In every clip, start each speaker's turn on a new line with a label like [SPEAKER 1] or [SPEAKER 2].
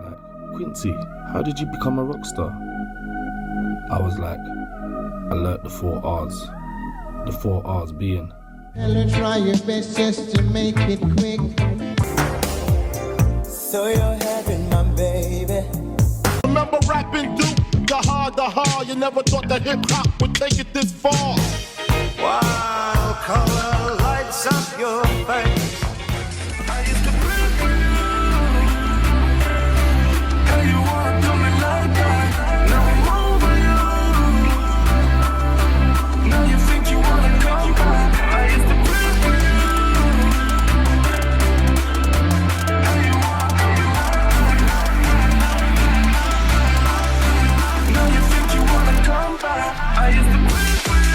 [SPEAKER 1] like, Quincy, how did you become a rock star? I was like, I learnt the 4 R's. The 4 R's being...
[SPEAKER 2] Try your best just to make it quick.
[SPEAKER 3] So you're having my baby.
[SPEAKER 4] Remember rapping Duke? The hard. You never thought that hip hop would take it this far.
[SPEAKER 3] Wow, color lights up your face. I used to pray for you. How you want to me like that? Now I'm over you. Now you think you wanna come back. I used to pray for you. How you want to me like that? Now you think you wanna come back. I used to pray for you.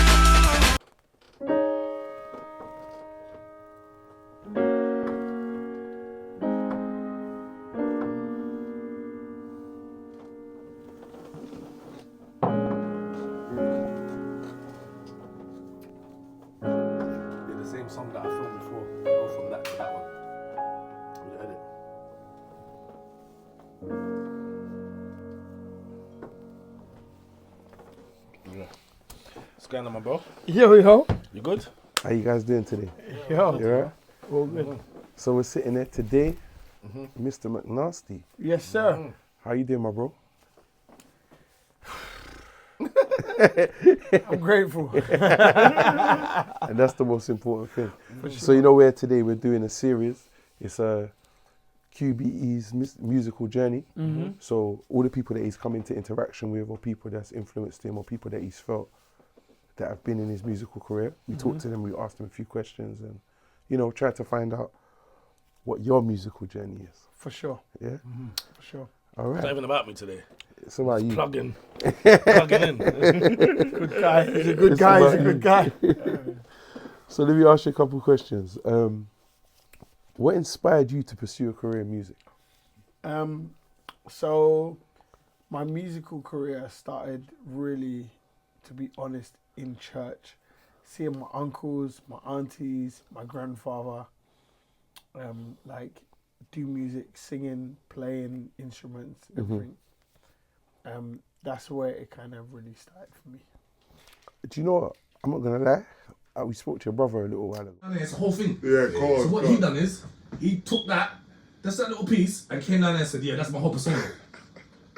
[SPEAKER 1] The same song that I filmed before. Go from that to that one. With the edit. Yeah. What's going on, my bro?
[SPEAKER 5] Yo.
[SPEAKER 1] You good?
[SPEAKER 6] How you guys doing today?
[SPEAKER 5] Yo.
[SPEAKER 6] You alright?
[SPEAKER 5] All good.
[SPEAKER 6] So we're sitting there today, Mr. Mcknasty.
[SPEAKER 5] Yes, sir.
[SPEAKER 6] How you doing, my bro?
[SPEAKER 5] I'm grateful.
[SPEAKER 6] And that's the most important thing. So you know where today we're doing a series. It's Q.B.E's musical journey. So all the people that he's come into interaction with, or people that's influenced him, or people that he's felt that have been in his musical career. We talked to them, we asked them a few questions, and tried to find out what your musical journey is.
[SPEAKER 5] For sure.
[SPEAKER 6] Yeah?
[SPEAKER 5] For sure.
[SPEAKER 6] All
[SPEAKER 1] It's not
[SPEAKER 6] right.
[SPEAKER 1] even about me today.
[SPEAKER 6] It's about you.
[SPEAKER 1] Plugging in.
[SPEAKER 5] Good guy. He's a good
[SPEAKER 6] It's
[SPEAKER 5] guy. He's
[SPEAKER 6] about
[SPEAKER 5] a good guy.
[SPEAKER 6] So let me ask you a couple of questions. What inspired you to pursue a career in music?
[SPEAKER 5] So my musical career started really, to be honest, in church. Seeing my uncles, my aunties, my grandfather, do music, singing, playing instruments, everything. That's where it kind of really started for me.
[SPEAKER 6] Do you know what? I'm not going to lie. We spoke to your brother a little while ago.
[SPEAKER 7] It's a whole thing.
[SPEAKER 8] Yeah, of course.
[SPEAKER 7] So what he done is, he took that little piece, and came down there and said, yeah, that's my whole persona.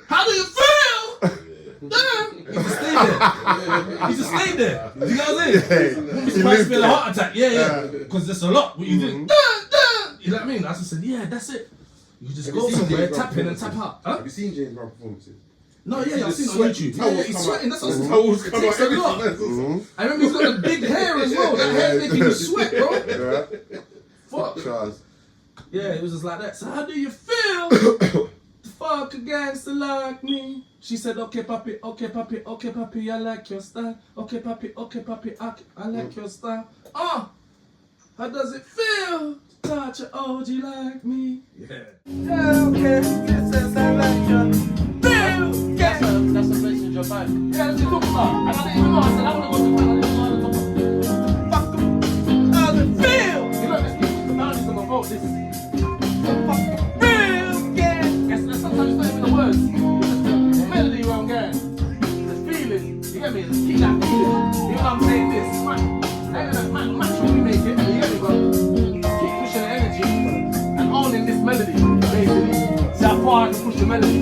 [SPEAKER 7] How do you feel? Damn! He just stayed there. He just stayed there. You know what I'm saying? Wouldn't be surprised to be a heart attack. Yeah. Because there's a lot. What you do. You know what I mean? I just said, yeah, that's it. You just go somewhere, tap in and tap out. Huh?
[SPEAKER 8] Have you seen James Brown performances?
[SPEAKER 7] No, yeah, I've seen it on YouTube. Yeah, he's sweating. That's what it takes a lot. I remember he's got a big hair as well. That hair's making you sweat, bro. Fuck. Yeah, it was just like that. So how do you feel? Fuck a gangster like me. She said, okay, papi, I like your style. Okay, papi, I like your style. How does it feel to touch an OG like me? Yeah. Yeah, okay, yes, I like your feel. That's a place in your mind. Yeah, that's a good start. I didn't even know. I said, I want to go to fuck them. How does it feel? You know, let's keep the boundaries of my vote. This is sometimes it's not even the words. It's just the melody where I'm going. The feeling. You get me? Just keep that feeling. Even though I'm saying this, man. I ain't gonna match when we make it. You get me, bro? Keep pushing the energy and owning this melody, basically. See how far I can push the melody.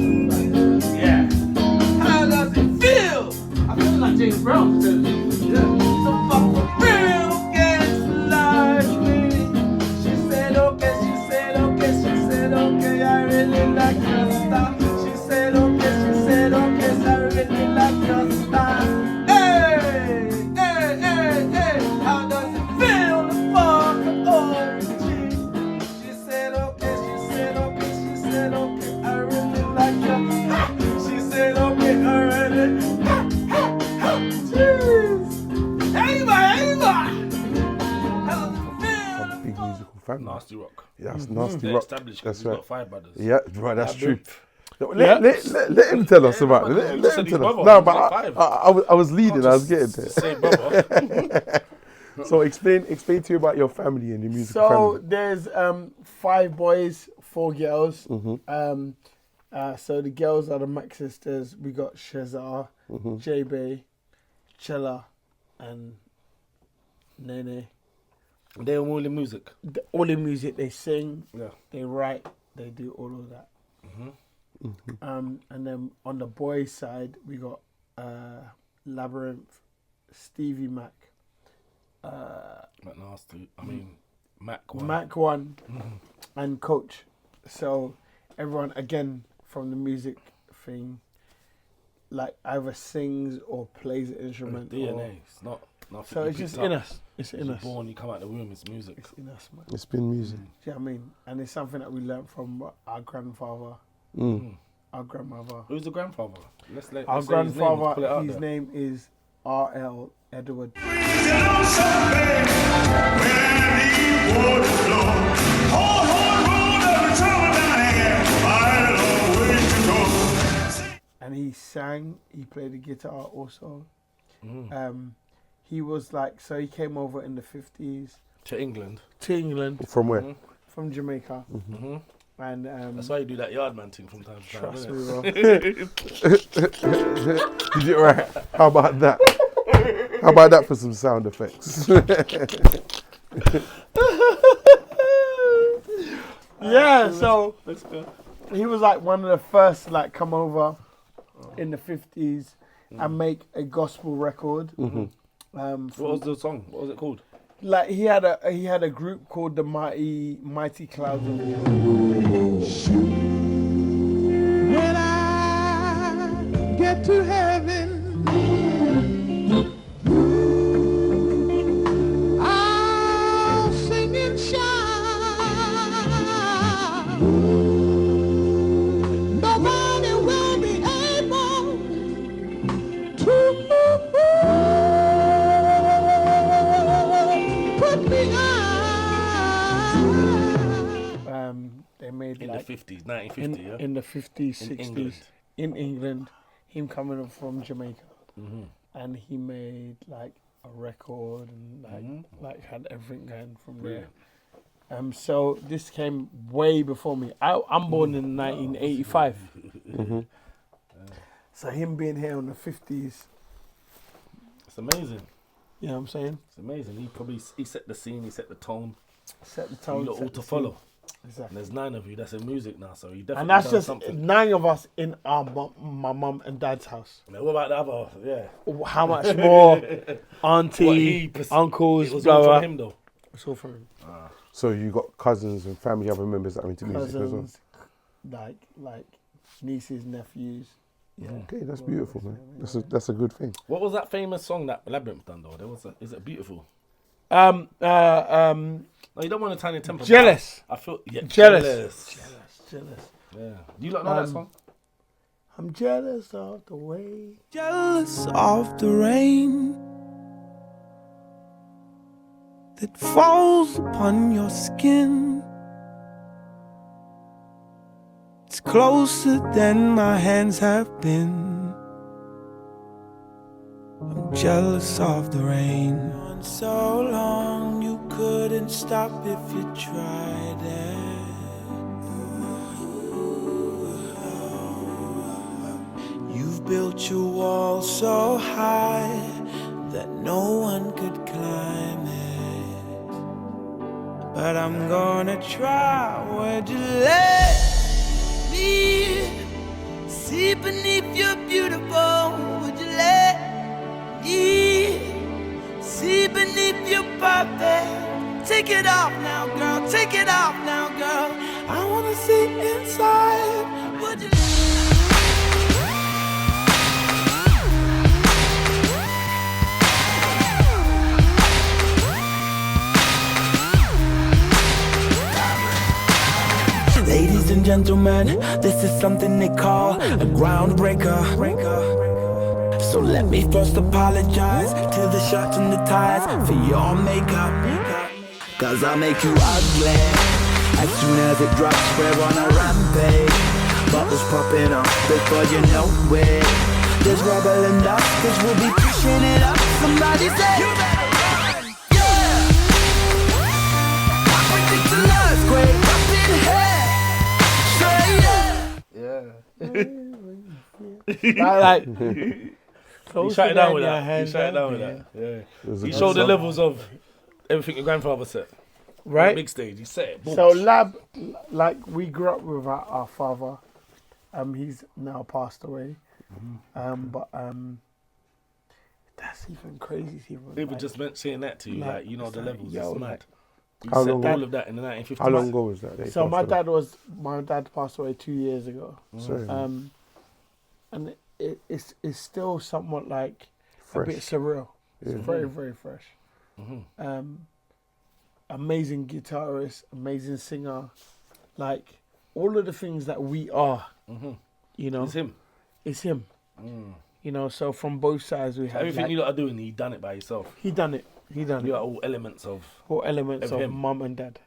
[SPEAKER 7] Yeah. How does it feel? I feel like James Brown. Yeah. So fuck the real gangster like me. She said okay, I really like your style. She said okay, I really like your style. Hey, how does it feel to fuck the OG? She said okay, I really like your. She said okay, already. Jeez. Anybody. How does it feel?
[SPEAKER 6] I'm a big musical fan.
[SPEAKER 1] Nasty Rock.
[SPEAKER 6] Yeah, that's Nasty
[SPEAKER 1] They're
[SPEAKER 6] Rock.
[SPEAKER 1] established
[SPEAKER 6] That's
[SPEAKER 1] because
[SPEAKER 6] right.
[SPEAKER 1] we've got 5 brothers.
[SPEAKER 6] Yeah, right, that's true.
[SPEAKER 1] Yeah.
[SPEAKER 6] Let him tell us about it.
[SPEAKER 1] You
[SPEAKER 6] Let
[SPEAKER 1] said
[SPEAKER 6] him
[SPEAKER 1] his
[SPEAKER 6] tell us.
[SPEAKER 1] brother.
[SPEAKER 6] No,
[SPEAKER 1] He's
[SPEAKER 6] but
[SPEAKER 1] got 5.
[SPEAKER 6] I was leading. I was getting there.
[SPEAKER 1] Same brother.
[SPEAKER 6] So explain to you about your family and your musical
[SPEAKER 5] So
[SPEAKER 6] family.
[SPEAKER 5] there's 5 boys, 4 girls. So the girls are the Mac sisters. We got Shazar, J.B., Chilla, and Nene.
[SPEAKER 1] They're all in music.
[SPEAKER 5] All in music. They sing,
[SPEAKER 1] Yeah.
[SPEAKER 5] they write, they do all of that. And then on the boys' side, we got Labyrinth, Stevie Mac,
[SPEAKER 1] Mcknasty. I mean, Mac one.
[SPEAKER 5] Mac One, and Coach. So everyone again from the music thing, like either sings or plays an instrument.
[SPEAKER 1] DNA. It's not. Nothing
[SPEAKER 5] So
[SPEAKER 1] you
[SPEAKER 5] it's just
[SPEAKER 1] picked
[SPEAKER 5] in
[SPEAKER 1] up.
[SPEAKER 5] us. It's in
[SPEAKER 1] You're
[SPEAKER 5] us.
[SPEAKER 1] born, you come out the womb. It's music.
[SPEAKER 5] It's in us, man.
[SPEAKER 6] It's been music.
[SPEAKER 5] Do you know what I mean? And it's something that we learned from our grandfather, our grandmother.
[SPEAKER 1] Who's the grandfather? Let's
[SPEAKER 5] Our
[SPEAKER 1] say his name, pull it
[SPEAKER 5] grandfather,
[SPEAKER 1] out
[SPEAKER 5] his
[SPEAKER 1] there.
[SPEAKER 5] name is R.L. Edward. And he sang, he played the guitar also. He was like, so he came over in the 50s
[SPEAKER 1] To England.
[SPEAKER 5] to England
[SPEAKER 6] From where?
[SPEAKER 5] from Jamaica. And
[SPEAKER 1] That's why you do that yardman thing from time to time.
[SPEAKER 5] trust
[SPEAKER 1] innit?
[SPEAKER 5] me, bro.
[SPEAKER 6] Did you right? How about that? How about that for some sound effects?
[SPEAKER 5] Yeah, so
[SPEAKER 1] Let's go.
[SPEAKER 5] he was like one of the first like come over in the 50s and make a gospel record.
[SPEAKER 1] What was the song? What was it called?
[SPEAKER 5] Like he had a group called the Mighty Clouds of Joy.
[SPEAKER 2] When I get to heaven, I'll sing and shout. Nobody will be able to put me out.
[SPEAKER 5] They made
[SPEAKER 1] In
[SPEAKER 5] like
[SPEAKER 1] the 50s, 1950, yeah?
[SPEAKER 5] in the 50s,
[SPEAKER 1] In
[SPEAKER 5] 60s
[SPEAKER 1] England.
[SPEAKER 5] in England, him coming up from Jamaica, and he made like a record and like had everything going from there. So this came way before me. I'm born in 1985. So him being here in the 50s,
[SPEAKER 1] It's amazing.
[SPEAKER 5] you know what I'm saying?
[SPEAKER 1] It's amazing. He set the scene, he set the tone.
[SPEAKER 5] Set the
[SPEAKER 1] You
[SPEAKER 5] tone.
[SPEAKER 1] lot
[SPEAKER 5] set
[SPEAKER 1] all
[SPEAKER 5] the
[SPEAKER 1] to
[SPEAKER 5] scene.
[SPEAKER 1] follow. And
[SPEAKER 5] Exactly.
[SPEAKER 1] there's 9 of you that's in music now, so you definitely
[SPEAKER 5] And that's
[SPEAKER 1] done
[SPEAKER 5] just
[SPEAKER 1] something.
[SPEAKER 5] 9 of us in our my mum and dad's house.
[SPEAKER 1] Now, what about the other? Yeah.
[SPEAKER 5] How much more
[SPEAKER 1] What
[SPEAKER 5] auntie, uncles,
[SPEAKER 1] It was
[SPEAKER 5] blah,
[SPEAKER 1] all
[SPEAKER 5] blah.
[SPEAKER 1] from him though.
[SPEAKER 5] It's all from him.
[SPEAKER 6] So you got cousins and family other members that are into music as well.
[SPEAKER 5] Cousins, like nieces, nephews. Yeah.
[SPEAKER 6] Okay, that's beautiful, man. That's a good thing.
[SPEAKER 1] What was that famous song that Labyrinth done though? Is it beautiful?
[SPEAKER 5] Um,
[SPEAKER 1] No, you don't want a tiny temper.
[SPEAKER 5] Jealous.
[SPEAKER 1] I feel
[SPEAKER 5] Jealous. Jealous.
[SPEAKER 1] Yeah. Do you lot know that song?
[SPEAKER 5] I'm jealous of the way.
[SPEAKER 3] Jealous of the rain that falls upon your skin. It's closer than my hands have been. I'm jealous of the rain. On so long you couldn't stop if you tried it. You've built your wall so high that no one could climb it. But I'm gonna try. Would you let me see beneath your beautiful? Would you let me see beneath your perfect? Take it off now, girl. Take it off now, girl. I wanna see inside. Would you? Ladies and gentlemen, this is something they call a groundbreaker. So let me first apologize to the shirts and the ties for your makeup. Cause I'll make you ugly as soon as it drops. We're on a rampage. Bubbles popping up before you know it. There's rubble and dust cause we'll be pushing it up. Somebody say you better run. Yeah. I predict an earthquake up in here.
[SPEAKER 1] Yeah.
[SPEAKER 5] like
[SPEAKER 8] You
[SPEAKER 5] closer
[SPEAKER 8] shut it down
[SPEAKER 5] than
[SPEAKER 8] with
[SPEAKER 5] your
[SPEAKER 8] that. You
[SPEAKER 5] hands
[SPEAKER 8] shut it down
[SPEAKER 5] up,
[SPEAKER 8] with
[SPEAKER 5] yeah.
[SPEAKER 8] that. Yeah.
[SPEAKER 6] It was a
[SPEAKER 8] You
[SPEAKER 6] good
[SPEAKER 8] showed the
[SPEAKER 6] song.
[SPEAKER 8] levels of everything your grandfather said.
[SPEAKER 5] Right?
[SPEAKER 8] Big stage. He said it. Boom.
[SPEAKER 5] So Lab, like we grew up with our father. He's now passed away. But that's even crazy.
[SPEAKER 8] People just meant saying that to you, like, you know,
[SPEAKER 5] it's
[SPEAKER 8] the
[SPEAKER 5] like,
[SPEAKER 8] levels.
[SPEAKER 5] yo,
[SPEAKER 8] It's mad.
[SPEAKER 5] like-
[SPEAKER 8] You
[SPEAKER 6] How
[SPEAKER 8] said
[SPEAKER 6] long-
[SPEAKER 8] all of that in the 1950s.
[SPEAKER 6] How long ago was that? they
[SPEAKER 5] So
[SPEAKER 6] passed away?
[SPEAKER 5] my dad passed away 2 years ago.
[SPEAKER 6] Sorry,
[SPEAKER 5] And it's still somewhat like
[SPEAKER 6] fresh.
[SPEAKER 5] a bit surreal. It's
[SPEAKER 6] Yeah.
[SPEAKER 5] very, very fresh. Amazing guitarist, amazing singer, like all of the things that we are. You know,
[SPEAKER 8] It's him.
[SPEAKER 5] it's him. You know, so from both sides we had
[SPEAKER 8] Everything
[SPEAKER 5] like,
[SPEAKER 8] you lot are doing, he done it by himself.
[SPEAKER 5] he done it. He done
[SPEAKER 8] You
[SPEAKER 5] it.
[SPEAKER 8] got all elements of.
[SPEAKER 5] All elements
[SPEAKER 8] of
[SPEAKER 5] of
[SPEAKER 8] him.
[SPEAKER 5] mum and dad,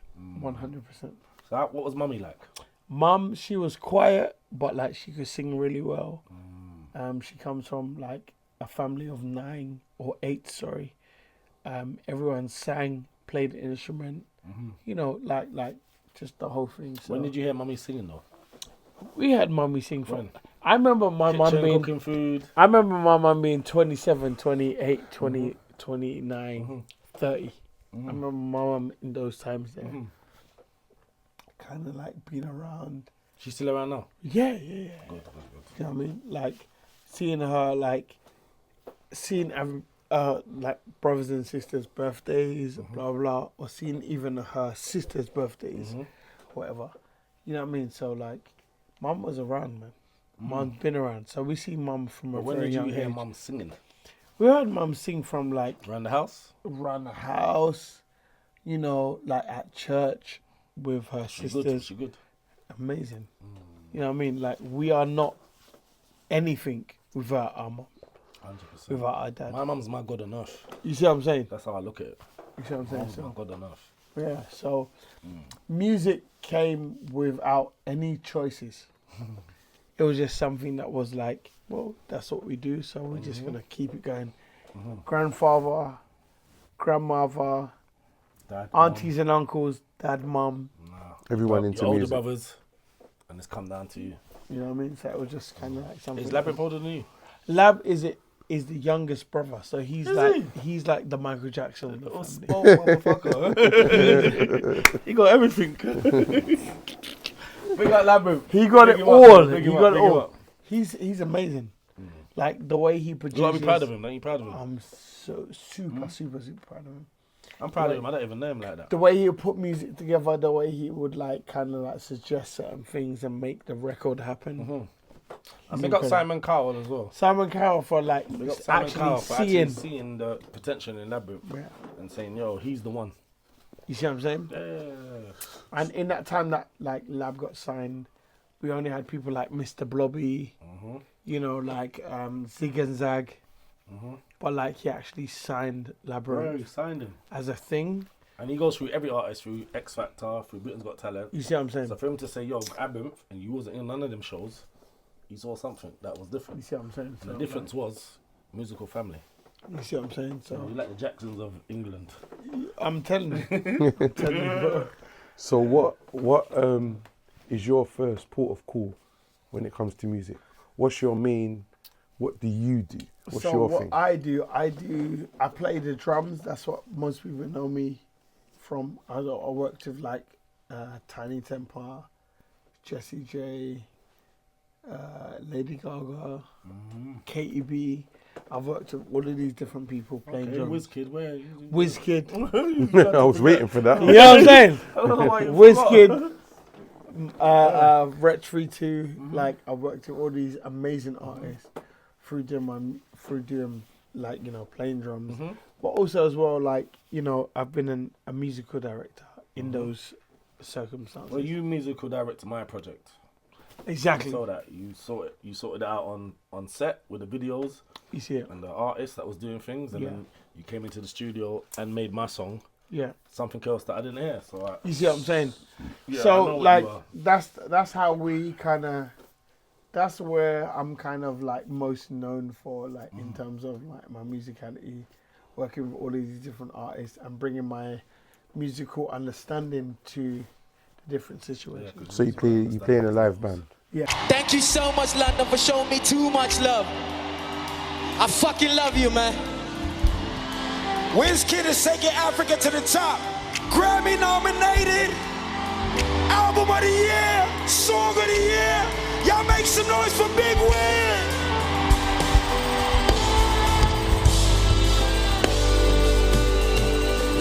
[SPEAKER 5] 100%.
[SPEAKER 8] So what was mummy like?
[SPEAKER 5] Mum, she was quiet, but like she could sing really well. She comes from like a family of 9 or 8, sorry. Everyone sang, played the instrument. You know, like just the whole thing. So
[SPEAKER 8] When did you hear mummy singing though?
[SPEAKER 5] we had mummy sing from.
[SPEAKER 8] When?
[SPEAKER 5] I remember my mum
[SPEAKER 8] Kitchen,
[SPEAKER 5] being.
[SPEAKER 8] cooking food.
[SPEAKER 5] I remember my mum being 27, 28, 20, 29, 30. I remember my mum in those times there. Kind of like being around.
[SPEAKER 8] She's still around now.
[SPEAKER 5] Yeah.
[SPEAKER 8] Good.
[SPEAKER 5] You know what I mean? Like seeing her, like seeing like brothers and sisters' birthdays, blah blah, or seeing even her sisters' birthdays, whatever. You know what I mean? So like, mum was around, man. Mum's been around. So we see mum from a
[SPEAKER 8] But when
[SPEAKER 5] very
[SPEAKER 8] did
[SPEAKER 5] young
[SPEAKER 8] you hear
[SPEAKER 5] age.
[SPEAKER 8] mum singing?
[SPEAKER 5] We heard mum sing from like
[SPEAKER 8] Around the house?
[SPEAKER 5] around the house, you know, like at church with her
[SPEAKER 8] She
[SPEAKER 5] sisters.
[SPEAKER 8] good. She good.
[SPEAKER 5] Amazing. You know what I mean? Like we are not anything without our mum,
[SPEAKER 8] 100%.
[SPEAKER 5] without our dad.
[SPEAKER 8] My mum's my God on earth.
[SPEAKER 5] You see what I'm saying?
[SPEAKER 8] That's how I look at it.
[SPEAKER 5] You see what I'm saying?
[SPEAKER 8] Mum's my
[SPEAKER 5] So,
[SPEAKER 8] God on earth.
[SPEAKER 5] yeah. So music came without any choices. It was just something that was like, well, that's what we do, so we're just gonna keep it going. Grandfather, grandmother,
[SPEAKER 8] Dad,
[SPEAKER 5] aunties and uncles, dad, mum.
[SPEAKER 6] Everyone
[SPEAKER 8] your
[SPEAKER 6] into
[SPEAKER 8] older
[SPEAKER 6] music.
[SPEAKER 8] brothers, and it's come down to you.
[SPEAKER 5] You know what I mean? So it was just kind of like something.
[SPEAKER 8] Is Labyrinth older than you?
[SPEAKER 5] Lab is the youngest brother, so he's he's like the Michael Jackson of the
[SPEAKER 8] Little
[SPEAKER 5] family.
[SPEAKER 8] spoiled motherfucker. He got everything. Big up Labyrinth.
[SPEAKER 5] He got
[SPEAKER 8] Big
[SPEAKER 5] it
[SPEAKER 8] him up,
[SPEAKER 5] all.
[SPEAKER 8] big
[SPEAKER 5] He
[SPEAKER 8] him
[SPEAKER 5] got
[SPEAKER 8] up,
[SPEAKER 5] it
[SPEAKER 8] big him
[SPEAKER 5] all.
[SPEAKER 8] up.
[SPEAKER 5] He's amazing. Like the way he produces.
[SPEAKER 8] You gotta be proud of him. Don't you proud of him?
[SPEAKER 5] I'm so super proud of him.
[SPEAKER 8] I'm proud of him. I don't even know him like that.
[SPEAKER 5] The way he would put music together, the way he would like kind of like suggest certain things and make the record happen.
[SPEAKER 8] And big up Simon Cowell as well.
[SPEAKER 5] Simon Cowell for like
[SPEAKER 8] Big up Simon Cowell for actually
[SPEAKER 5] seeing.
[SPEAKER 8] seeing the potential in Labyrinth
[SPEAKER 5] Yeah.
[SPEAKER 8] and saying, yo, he's the one.
[SPEAKER 5] You see what I'm saying?
[SPEAKER 8] Yeah.
[SPEAKER 5] And in that time that like Lab got signed, we only had people like Mr. Blobby, you know, like Zig and Zag. But like he actually signed
[SPEAKER 8] Bro,
[SPEAKER 5] Labyrinth
[SPEAKER 8] he signed him.
[SPEAKER 5] as a thing.
[SPEAKER 8] And he goes through every artist, through X Factor, through Britain's Got Talent.
[SPEAKER 5] You see what I'm saying?
[SPEAKER 8] So for him to say, yo, Labyrinth, and you wasn't in none of them shows, he saw something that was different.
[SPEAKER 5] You see what I'm saying?
[SPEAKER 8] And the difference was musical family.
[SPEAKER 5] You see what I'm saying? So
[SPEAKER 8] We like the Jacksons of England.
[SPEAKER 5] I'm telling you. I'm telling you, bro.
[SPEAKER 6] So what is your first port of call when it comes to music? What's your main? What do you do? What's
[SPEAKER 5] So
[SPEAKER 6] your
[SPEAKER 5] what
[SPEAKER 6] thing?
[SPEAKER 5] I play the drums. That's what most people know me from. I worked with like Tiny Temper, Jessie J, Lady Gaga, K.B.E. I've worked with all of these different people playing
[SPEAKER 8] Okay,
[SPEAKER 5] drums.
[SPEAKER 8] WizKid, where?
[SPEAKER 5] WizKid.
[SPEAKER 6] I was waiting for that.
[SPEAKER 5] You know what I'm saying?
[SPEAKER 8] I don't know why you
[SPEAKER 5] WizKid, Ret 32. Like I've worked with all these amazing artists through doing like, you know, playing drums, but also as well, like, you know, I've been a musical director in those circumstances.
[SPEAKER 8] Well, you musical director my project.
[SPEAKER 5] Exactly.
[SPEAKER 8] You saw that. You sorted it out on set with the videos
[SPEAKER 5] You see it?
[SPEAKER 8] and the artist that was doing things, and
[SPEAKER 5] Yeah.
[SPEAKER 8] then you came into the studio and made my song
[SPEAKER 5] Yeah.
[SPEAKER 8] something else that I didn't hear. So
[SPEAKER 5] You see what I'm saying?
[SPEAKER 8] yeah, I
[SPEAKER 5] So
[SPEAKER 8] know what
[SPEAKER 5] like
[SPEAKER 8] you are.
[SPEAKER 5] that's how we kind of. That's where I'm kind of like most known for, like in terms of like my musicality, working with all these different artists and bringing my musical understanding to the different situations.
[SPEAKER 6] So you play in a live band.
[SPEAKER 3] Thank you so much, London, for showing me too much love. I fucking love you, man. Wizkid is taking Africa to the top. Grammy nominated. Album of the year. Song of the year. Y'all make some noise for Big Wiz.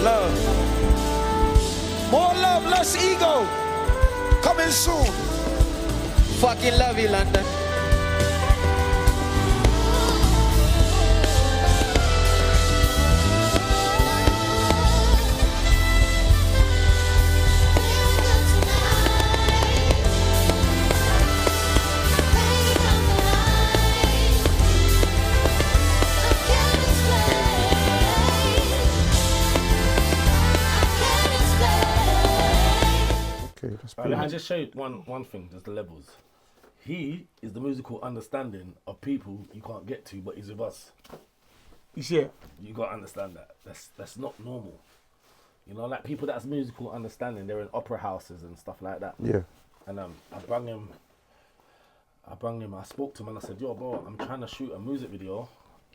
[SPEAKER 3] Love. More love, less ego. Coming soon. Fucking love you, London.
[SPEAKER 8] I just show you one thing, just the levels. He is the musical understanding of people you can't get to, but he's with us.
[SPEAKER 5] You see it?
[SPEAKER 8] You gotta understand that. That's not normal. You know, like people that's musical understanding, they're in opera houses and stuff like that.
[SPEAKER 6] Yeah.
[SPEAKER 8] And I brung him, I spoke to him and I said, yo bro, I'm trying to shoot a music video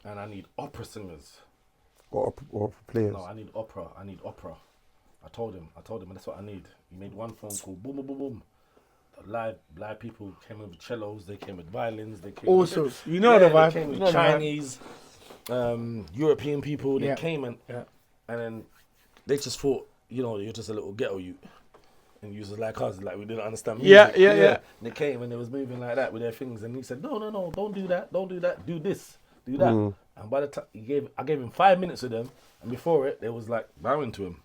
[SPEAKER 8] and I need opera singers.
[SPEAKER 6] Or opera players.
[SPEAKER 8] No, I need opera. I told him that's what I need. He made one phone call, boom, boom, boom, boom. The live people came with cellos, they came with violins, they came
[SPEAKER 5] also,
[SPEAKER 8] with,
[SPEAKER 5] you know the vibe.
[SPEAKER 8] They came with Chinese, European people, they came and then they just thought, you know, you're just a little ghetto youth. And you was like us, like we didn't understand music.
[SPEAKER 5] Yeah.
[SPEAKER 8] And they came and they was moving like that with their things and he said, no, don't do that, do this, do that. And by the time I gave him 5 minutes with them and before it, they was like bowing to him.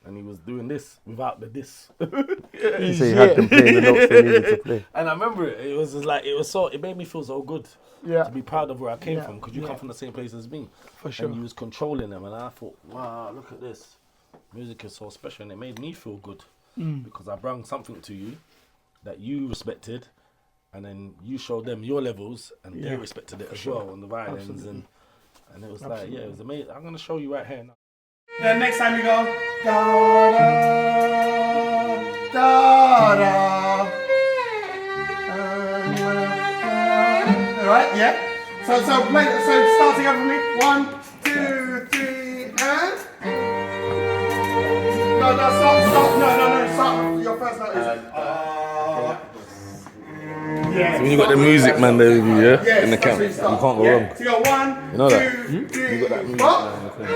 [SPEAKER 8] And he was doing this without the this.
[SPEAKER 6] So he had them playing the notes they needed to play.
[SPEAKER 8] And I remember it. It was just like it made me feel so good. To be proud of where I came from, because you come from the same place as me.
[SPEAKER 5] For sure.
[SPEAKER 8] And you was controlling them, and I thought, wow, look at this. Music is so special, and it made me feel good because I brought something to you that you respected, and then you showed them your levels, and they respected it as well on the violins, and it was like, it was amazing. I'm gonna show you right here now.
[SPEAKER 5] Then next time you go, da da da da. Right, yeah. So start together for me. 1, 2, 3, and. No, stop. No. Start. Your first note is. Yeah.
[SPEAKER 8] So when you got the music man there with you,
[SPEAKER 5] Yeah,
[SPEAKER 8] in the camp, you can't go wrong.
[SPEAKER 5] So you got 1,
[SPEAKER 8] You know
[SPEAKER 5] 2,
[SPEAKER 8] that?
[SPEAKER 5] 3,
[SPEAKER 8] You got that music
[SPEAKER 5] stop.
[SPEAKER 8] man in the corner.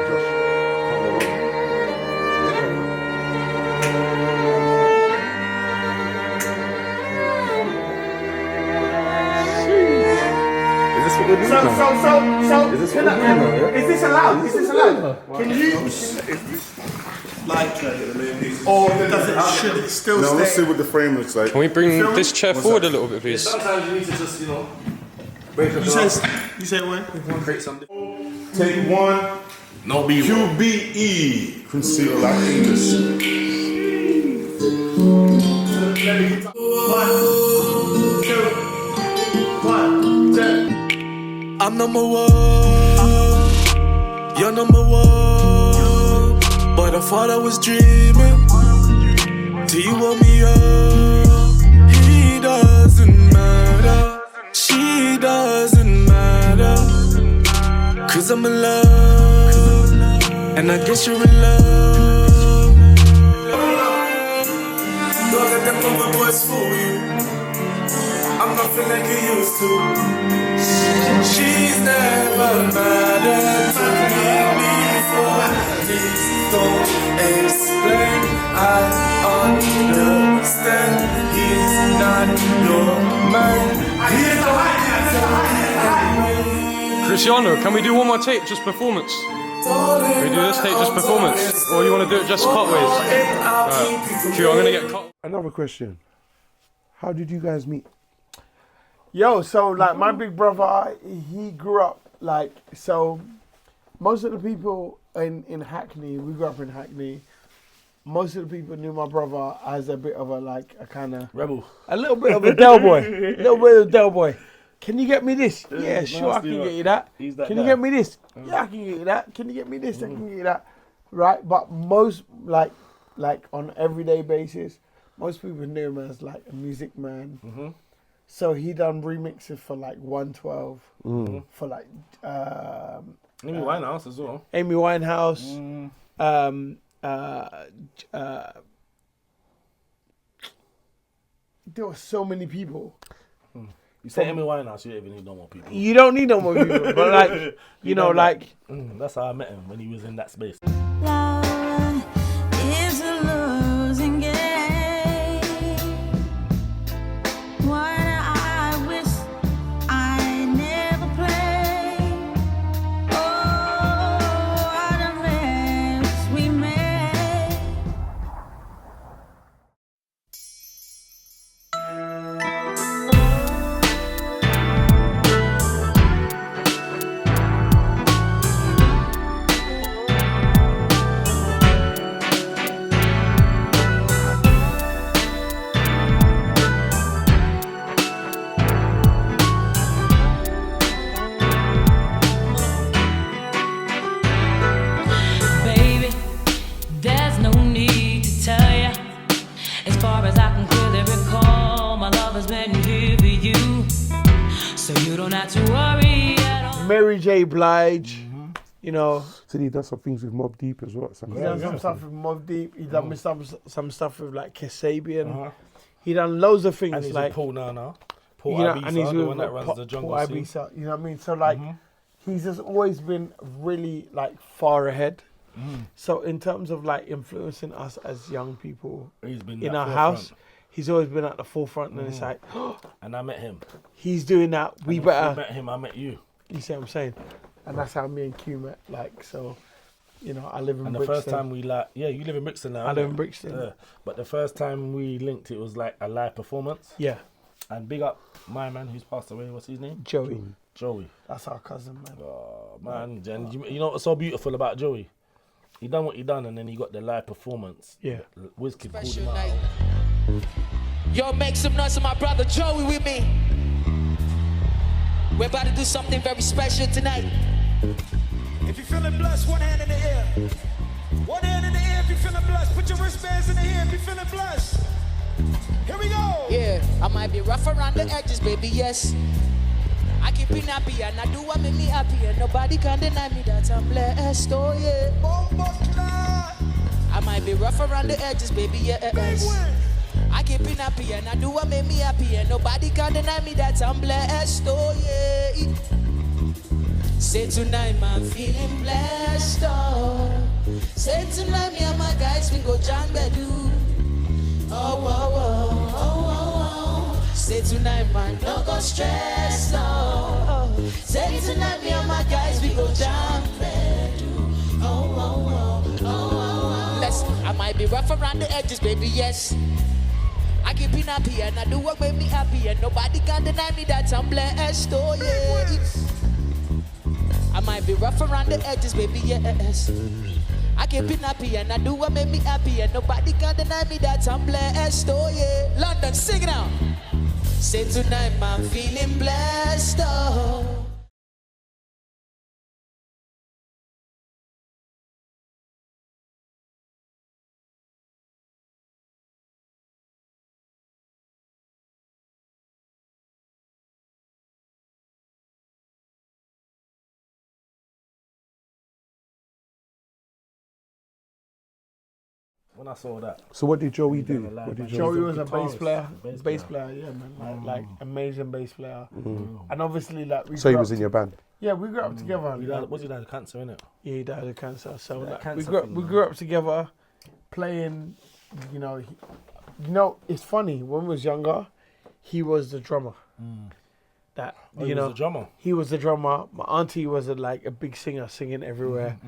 [SPEAKER 5] So,
[SPEAKER 8] Is this what we're doing now, yeah?
[SPEAKER 5] is this allowed? Can you? Or should it still
[SPEAKER 4] No,
[SPEAKER 5] stay?
[SPEAKER 4] let's see what the frame looks like.
[SPEAKER 9] Can we bring this chair forward a little bit, please?
[SPEAKER 8] Sometimes you need to just, break up
[SPEAKER 5] You say when?
[SPEAKER 8] create something.
[SPEAKER 4] Take 1.
[SPEAKER 8] No B.
[SPEAKER 4] Q.B.E. Conceal Black English.
[SPEAKER 3] I'm number 1, you're number 1. But I thought I was dreaming till you woke me up. He doesn't matter, she doesn't matter. Cause I'm in love, and I guess you're in love. Don't let them other boys fool you. I'm nothing like you used to. She's never mattered to me before. Please don't explain. I understand he's not your man.
[SPEAKER 9] Cristiano, can we do one more take, just performance? Can we do this take, just performance? Or you want to do it just cutways? Alright, Q, I'm going to get cut.
[SPEAKER 6] Another question. How did you guys meet?
[SPEAKER 5] Yo, so like my big brother, he grew up like, so most of the people in Hackney, we grew up in Hackney. Most of the people knew my brother as a bit of a kind of
[SPEAKER 8] Rebel.
[SPEAKER 5] a little bit of a Del boy. Can you get me this? Yeah, sure, I can get you that. Can you get me this? Yeah, I can get you that. Can you get me this? I can get you that. Right, but most like on everyday basis, most people knew him as like a music man. So he done remixes for like 112, for like
[SPEAKER 8] Amy Winehouse as well.
[SPEAKER 5] Amy Winehouse. There were so many people.
[SPEAKER 8] You say Amy Winehouse, you don't even need no more people.
[SPEAKER 5] You don't need no more people, but like you know, like
[SPEAKER 8] that's how I met him when he was in that space.
[SPEAKER 10] Love is a losing game. One I wish I never played. Oh, what a mess we made. Baby, there's no need to tell ya. As far as I can clearly recall, my love has been here for you, so you don't have to worry at all.
[SPEAKER 5] Mary J. Blige. You know,
[SPEAKER 6] So he done some things with Mobb Deep as well.
[SPEAKER 5] he done some stuff with Mobb Deep. He done some stuff with like Kasabian. He done loads of things
[SPEAKER 8] And he's
[SPEAKER 5] like
[SPEAKER 8] with Paul now. Paul
[SPEAKER 5] you know,
[SPEAKER 8] Ibiza,
[SPEAKER 5] and he's
[SPEAKER 8] the
[SPEAKER 5] with
[SPEAKER 8] one that runs the jungle
[SPEAKER 5] Paul
[SPEAKER 8] scene.
[SPEAKER 5] Ibiza, you know what I mean? So like, he's just always been really like far ahead. So in terms of like influencing us as young people
[SPEAKER 8] He's been
[SPEAKER 5] in
[SPEAKER 8] that
[SPEAKER 5] our
[SPEAKER 8] forefront.
[SPEAKER 5] house, he's always been at the forefront. And it's like,
[SPEAKER 8] And I met him.
[SPEAKER 5] he's doing that. We
[SPEAKER 8] And if you
[SPEAKER 5] better.
[SPEAKER 8] met him, I met you.
[SPEAKER 5] You see what I'm saying? And that's how me and Q met. Like, so, you know, I live in
[SPEAKER 8] And the
[SPEAKER 5] Brixton.
[SPEAKER 8] first time we you live in Brixton now.
[SPEAKER 5] I live
[SPEAKER 8] innit?
[SPEAKER 5] in Brixton.
[SPEAKER 8] Yeah. But the first time we linked, it was like a live performance.
[SPEAKER 5] Yeah,
[SPEAKER 8] And big up my man who's passed away. What's his name?
[SPEAKER 5] Joey.
[SPEAKER 8] Joey.
[SPEAKER 5] That's our cousin, man.
[SPEAKER 8] Oh man, Jen, you know what's so beautiful about Joey? He done what he done, and then he got the live performance.
[SPEAKER 5] Yeah.
[SPEAKER 8] Wizkid pulled him
[SPEAKER 11] Special
[SPEAKER 8] out.
[SPEAKER 11] night. Yo, make some noise for my brother Joey with me. We're about to do something very special tonight.
[SPEAKER 3] If you're feeling blessed, one hand in the air. One hand in the air if you're feeling blessed. Put your wristbands in the air if you're feeling blessed. Here we go.
[SPEAKER 11] Yeah, I might be rough around the edges, baby, yes. I keep it happy and I do what make me happy, and nobody can deny me that I'm blessed, oh yeah. I might be rough around the edges, baby, yes. I keep it happy and I do what make me happy, and nobody can deny me that I'm blessed, oh yeah. Say tonight, man, feeling blessed, oh. Say tonight, me and my guys, we go Jangbadu. Oh, oh, oh, oh, oh, oh. Say tonight, man, no go stress, no. Oh. Say tonight, me and my guys, we go Jangbadu. Oh, oh, oh, oh, oh, oh. Let's, I might be rough around the edges, baby, yes. I keep it happy and I do what make me happy, and nobody can deny me that I'm blessed, oh yeah. I might be rough around the edges, baby, yes. I keep it happy and I do what make me happy, and nobody can deny me that I'm blessed, oh yeah. London, sing it out. Say tonight, man, feeling blessed, oh.
[SPEAKER 8] When I saw that.
[SPEAKER 6] So what did Joey do?
[SPEAKER 8] done a live
[SPEAKER 6] What did
[SPEAKER 8] band.
[SPEAKER 5] Joey
[SPEAKER 6] Joey
[SPEAKER 5] was a bass
[SPEAKER 8] guitarist,
[SPEAKER 5] player.
[SPEAKER 8] bass
[SPEAKER 5] Bass
[SPEAKER 8] player.
[SPEAKER 5] player, yeah, man. Like amazing bass player. And obviously, like we.
[SPEAKER 6] So he
[SPEAKER 5] grew
[SPEAKER 6] was
[SPEAKER 5] up
[SPEAKER 6] in your band?
[SPEAKER 5] Yeah, we grew up together.
[SPEAKER 8] He died, what's he died of cancer, innit?
[SPEAKER 5] Yeah, he died of cancer. So
[SPEAKER 8] That
[SPEAKER 5] like,
[SPEAKER 8] cancer
[SPEAKER 5] we
[SPEAKER 8] thing,
[SPEAKER 5] we
[SPEAKER 8] man.
[SPEAKER 5] grew up together, playing. You know, it's funny. When we was younger, he was the drummer. That
[SPEAKER 8] Oh,
[SPEAKER 5] you
[SPEAKER 8] he
[SPEAKER 5] know,
[SPEAKER 8] was the drummer.
[SPEAKER 5] he was the drummer. My auntie was a big singer, singing everywhere.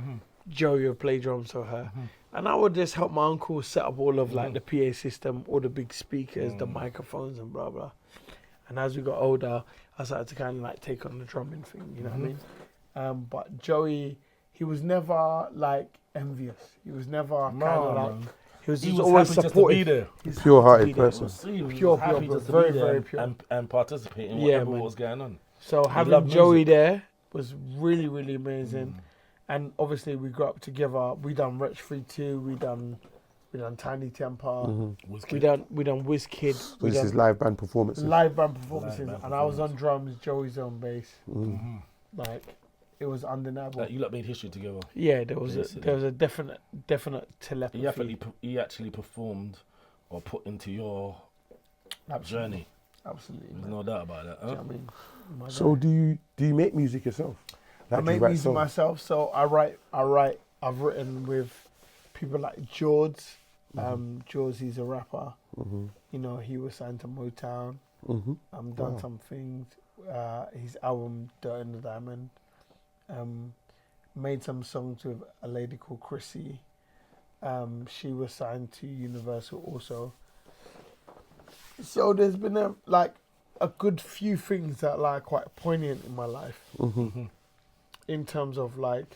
[SPEAKER 5] Joey would play drums for her, and I would just help my uncle set up all of like the PA system, all the big speakers, the microphones, and blah blah. And as we got older, I started to kind of like take on the drumming thing. You know what I mean? But Joey, he was never like envious. He was never kind of like.
[SPEAKER 8] man.
[SPEAKER 5] He was
[SPEAKER 8] He
[SPEAKER 5] just
[SPEAKER 8] was
[SPEAKER 5] always
[SPEAKER 8] happy just to
[SPEAKER 5] supportive.
[SPEAKER 8] be there.
[SPEAKER 5] He's
[SPEAKER 6] Pure-hearted
[SPEAKER 5] happy to be there.
[SPEAKER 6] person.
[SPEAKER 8] He was
[SPEAKER 5] Pure,
[SPEAKER 8] happy
[SPEAKER 5] pure,
[SPEAKER 8] just to
[SPEAKER 5] very,
[SPEAKER 8] be there
[SPEAKER 5] very
[SPEAKER 8] and-
[SPEAKER 5] pure.
[SPEAKER 8] And participate in
[SPEAKER 5] Yeah,
[SPEAKER 8] whatever
[SPEAKER 5] man.
[SPEAKER 8] was going on.
[SPEAKER 5] So having
[SPEAKER 8] loved
[SPEAKER 5] Joey
[SPEAKER 8] music.
[SPEAKER 5] there was really, really amazing. And obviously we grew up together. We done Wretch Free 2. We done We done Tiny Temper.
[SPEAKER 6] Mm-hmm.
[SPEAKER 5] We done Wizkid.
[SPEAKER 6] So this is live band performances.
[SPEAKER 5] Live band performances, and I was on drums. Joey's on bass.
[SPEAKER 6] Mm-hmm.
[SPEAKER 5] Like it was undeniable.
[SPEAKER 8] Like you lot made history together.
[SPEAKER 5] Yeah, there was a definite telepathy.
[SPEAKER 8] He actually performed or put into your journey.
[SPEAKER 5] Absolutely,
[SPEAKER 8] There's no doubt about that. Huh?
[SPEAKER 5] Do you know what I mean?
[SPEAKER 6] So do you make music yourself?
[SPEAKER 5] I
[SPEAKER 6] Like,
[SPEAKER 5] make
[SPEAKER 6] you write
[SPEAKER 5] music
[SPEAKER 6] songs?
[SPEAKER 5] myself, so I write. I've written with people like George. George, he's a rapper.
[SPEAKER 6] Mm-hmm.
[SPEAKER 5] You know, he was signed to Motown.
[SPEAKER 6] Mm-hmm.
[SPEAKER 5] Done some things. His album Dirt in the Diamond. Made some songs with a lady called Chrissy. She was signed to Universal also. So there's been a good few things that are like quite poignant in my life.
[SPEAKER 6] Mm-hmm.
[SPEAKER 5] In terms of like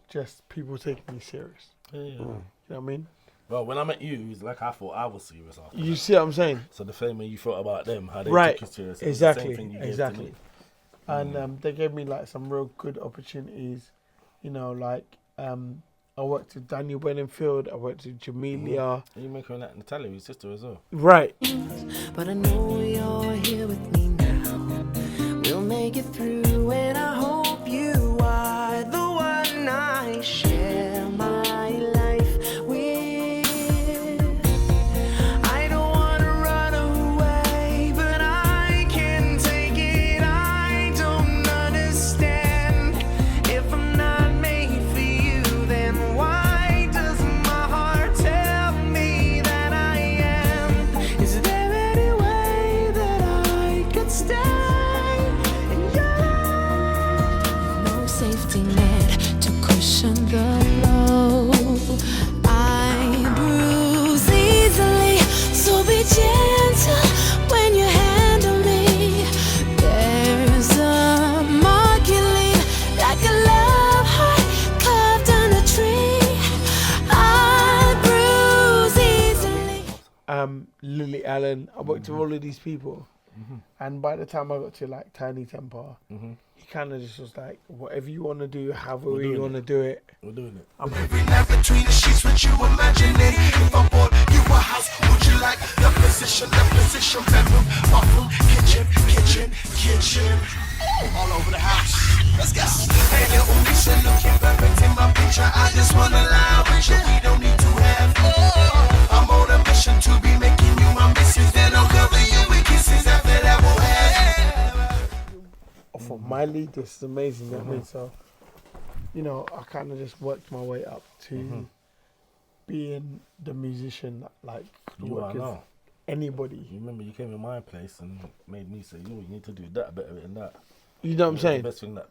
[SPEAKER 5] just people taking me serious.
[SPEAKER 8] Yeah.
[SPEAKER 5] You know what I mean?
[SPEAKER 8] Well, when I met you, it was like I thought I was serious after
[SPEAKER 5] You
[SPEAKER 8] that.
[SPEAKER 5] see what I'm saying?
[SPEAKER 8] So the same way you thought about them, how they
[SPEAKER 5] Right.
[SPEAKER 8] took you serious. It was the same
[SPEAKER 5] Exactly.
[SPEAKER 8] thing you gave
[SPEAKER 5] Exactly.
[SPEAKER 8] to me.
[SPEAKER 5] And they gave me like some real good opportunities. You know, like I worked with Daniel Bedingfield, I worked with Jamelia.
[SPEAKER 8] You make her like Natalia, your sister as well.
[SPEAKER 5] Right.
[SPEAKER 11] But I know you're here with me now. We'll make it through, and I hope you are the one I share my life with. I don't want to run away, but I can take it. I don't understand. If I'm not made for you, then why does my heart tell me that I am? Is there any way that I could stay in your life? No safety net to cushion the blow. I bruise easily, so be gentle when you handle me. There's a mark you leave like a love heart carved on a tree. I bruise easily.
[SPEAKER 5] Lily Allen. I worked with all of these people. And by the time I got to like Tiny Temper, he kind of just was like, whatever you want to do, however you want to do it.
[SPEAKER 8] We're doing it.
[SPEAKER 3] Every night between the sheets, what you imagining? If I bought you a house, would you like the position, bedroom, bathroom, kitchen, all over the house. Let's go. Hey, little Misha, looking perfect in my picture. I just wanna lie with you. We don't need to have. I'm on a mission to be making you my missus. Then I'll cover you with kisses. After that, we'll have.
[SPEAKER 5] For my lead, this is amazing. You know what I mean? So, you know, I kind of just worked my way up to being the musician that like could
[SPEAKER 8] You
[SPEAKER 5] work
[SPEAKER 8] are
[SPEAKER 5] with
[SPEAKER 8] now.
[SPEAKER 5] anybody.
[SPEAKER 8] You remember you came in my place and made me say, you need to do that better than that.
[SPEAKER 5] You know what I'm
[SPEAKER 8] It was
[SPEAKER 5] saying?
[SPEAKER 8] the best thing that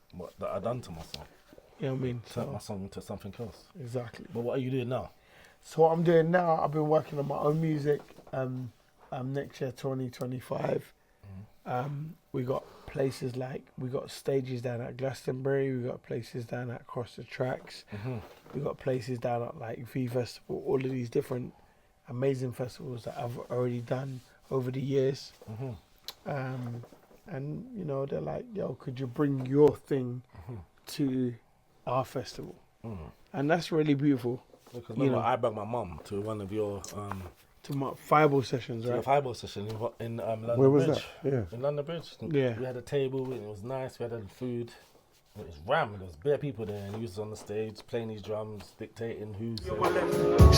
[SPEAKER 8] I done to myself.
[SPEAKER 5] You know what I mean?
[SPEAKER 8] Turned my song into something else.
[SPEAKER 5] Exactly.
[SPEAKER 8] But what are you doing now?
[SPEAKER 5] So what I'm doing now, I've been working on my own music. Next year, 2025. We got places like, we got stages down at Glastonbury. We got places down at Across the Tracks. We got places down at like V Festival. All of these different amazing festivals that I've already done over the years. And you know, they're like, yo, could you bring your thing to our festival? And that's really beautiful.
[SPEAKER 8] Because
[SPEAKER 5] You
[SPEAKER 8] remember,
[SPEAKER 5] know.
[SPEAKER 8] I brought my mum to one of your
[SPEAKER 5] To my Fireball sessions,
[SPEAKER 8] to
[SPEAKER 5] right?
[SPEAKER 8] the fibre session in London
[SPEAKER 6] Where was
[SPEAKER 8] Bridge.
[SPEAKER 6] that? Yeah.
[SPEAKER 8] In London Bridge.
[SPEAKER 5] Yeah.
[SPEAKER 8] We had a table and it was nice. We had food. It was ram. There was bare people there, and he was on the stage playing his drums, dictating who's.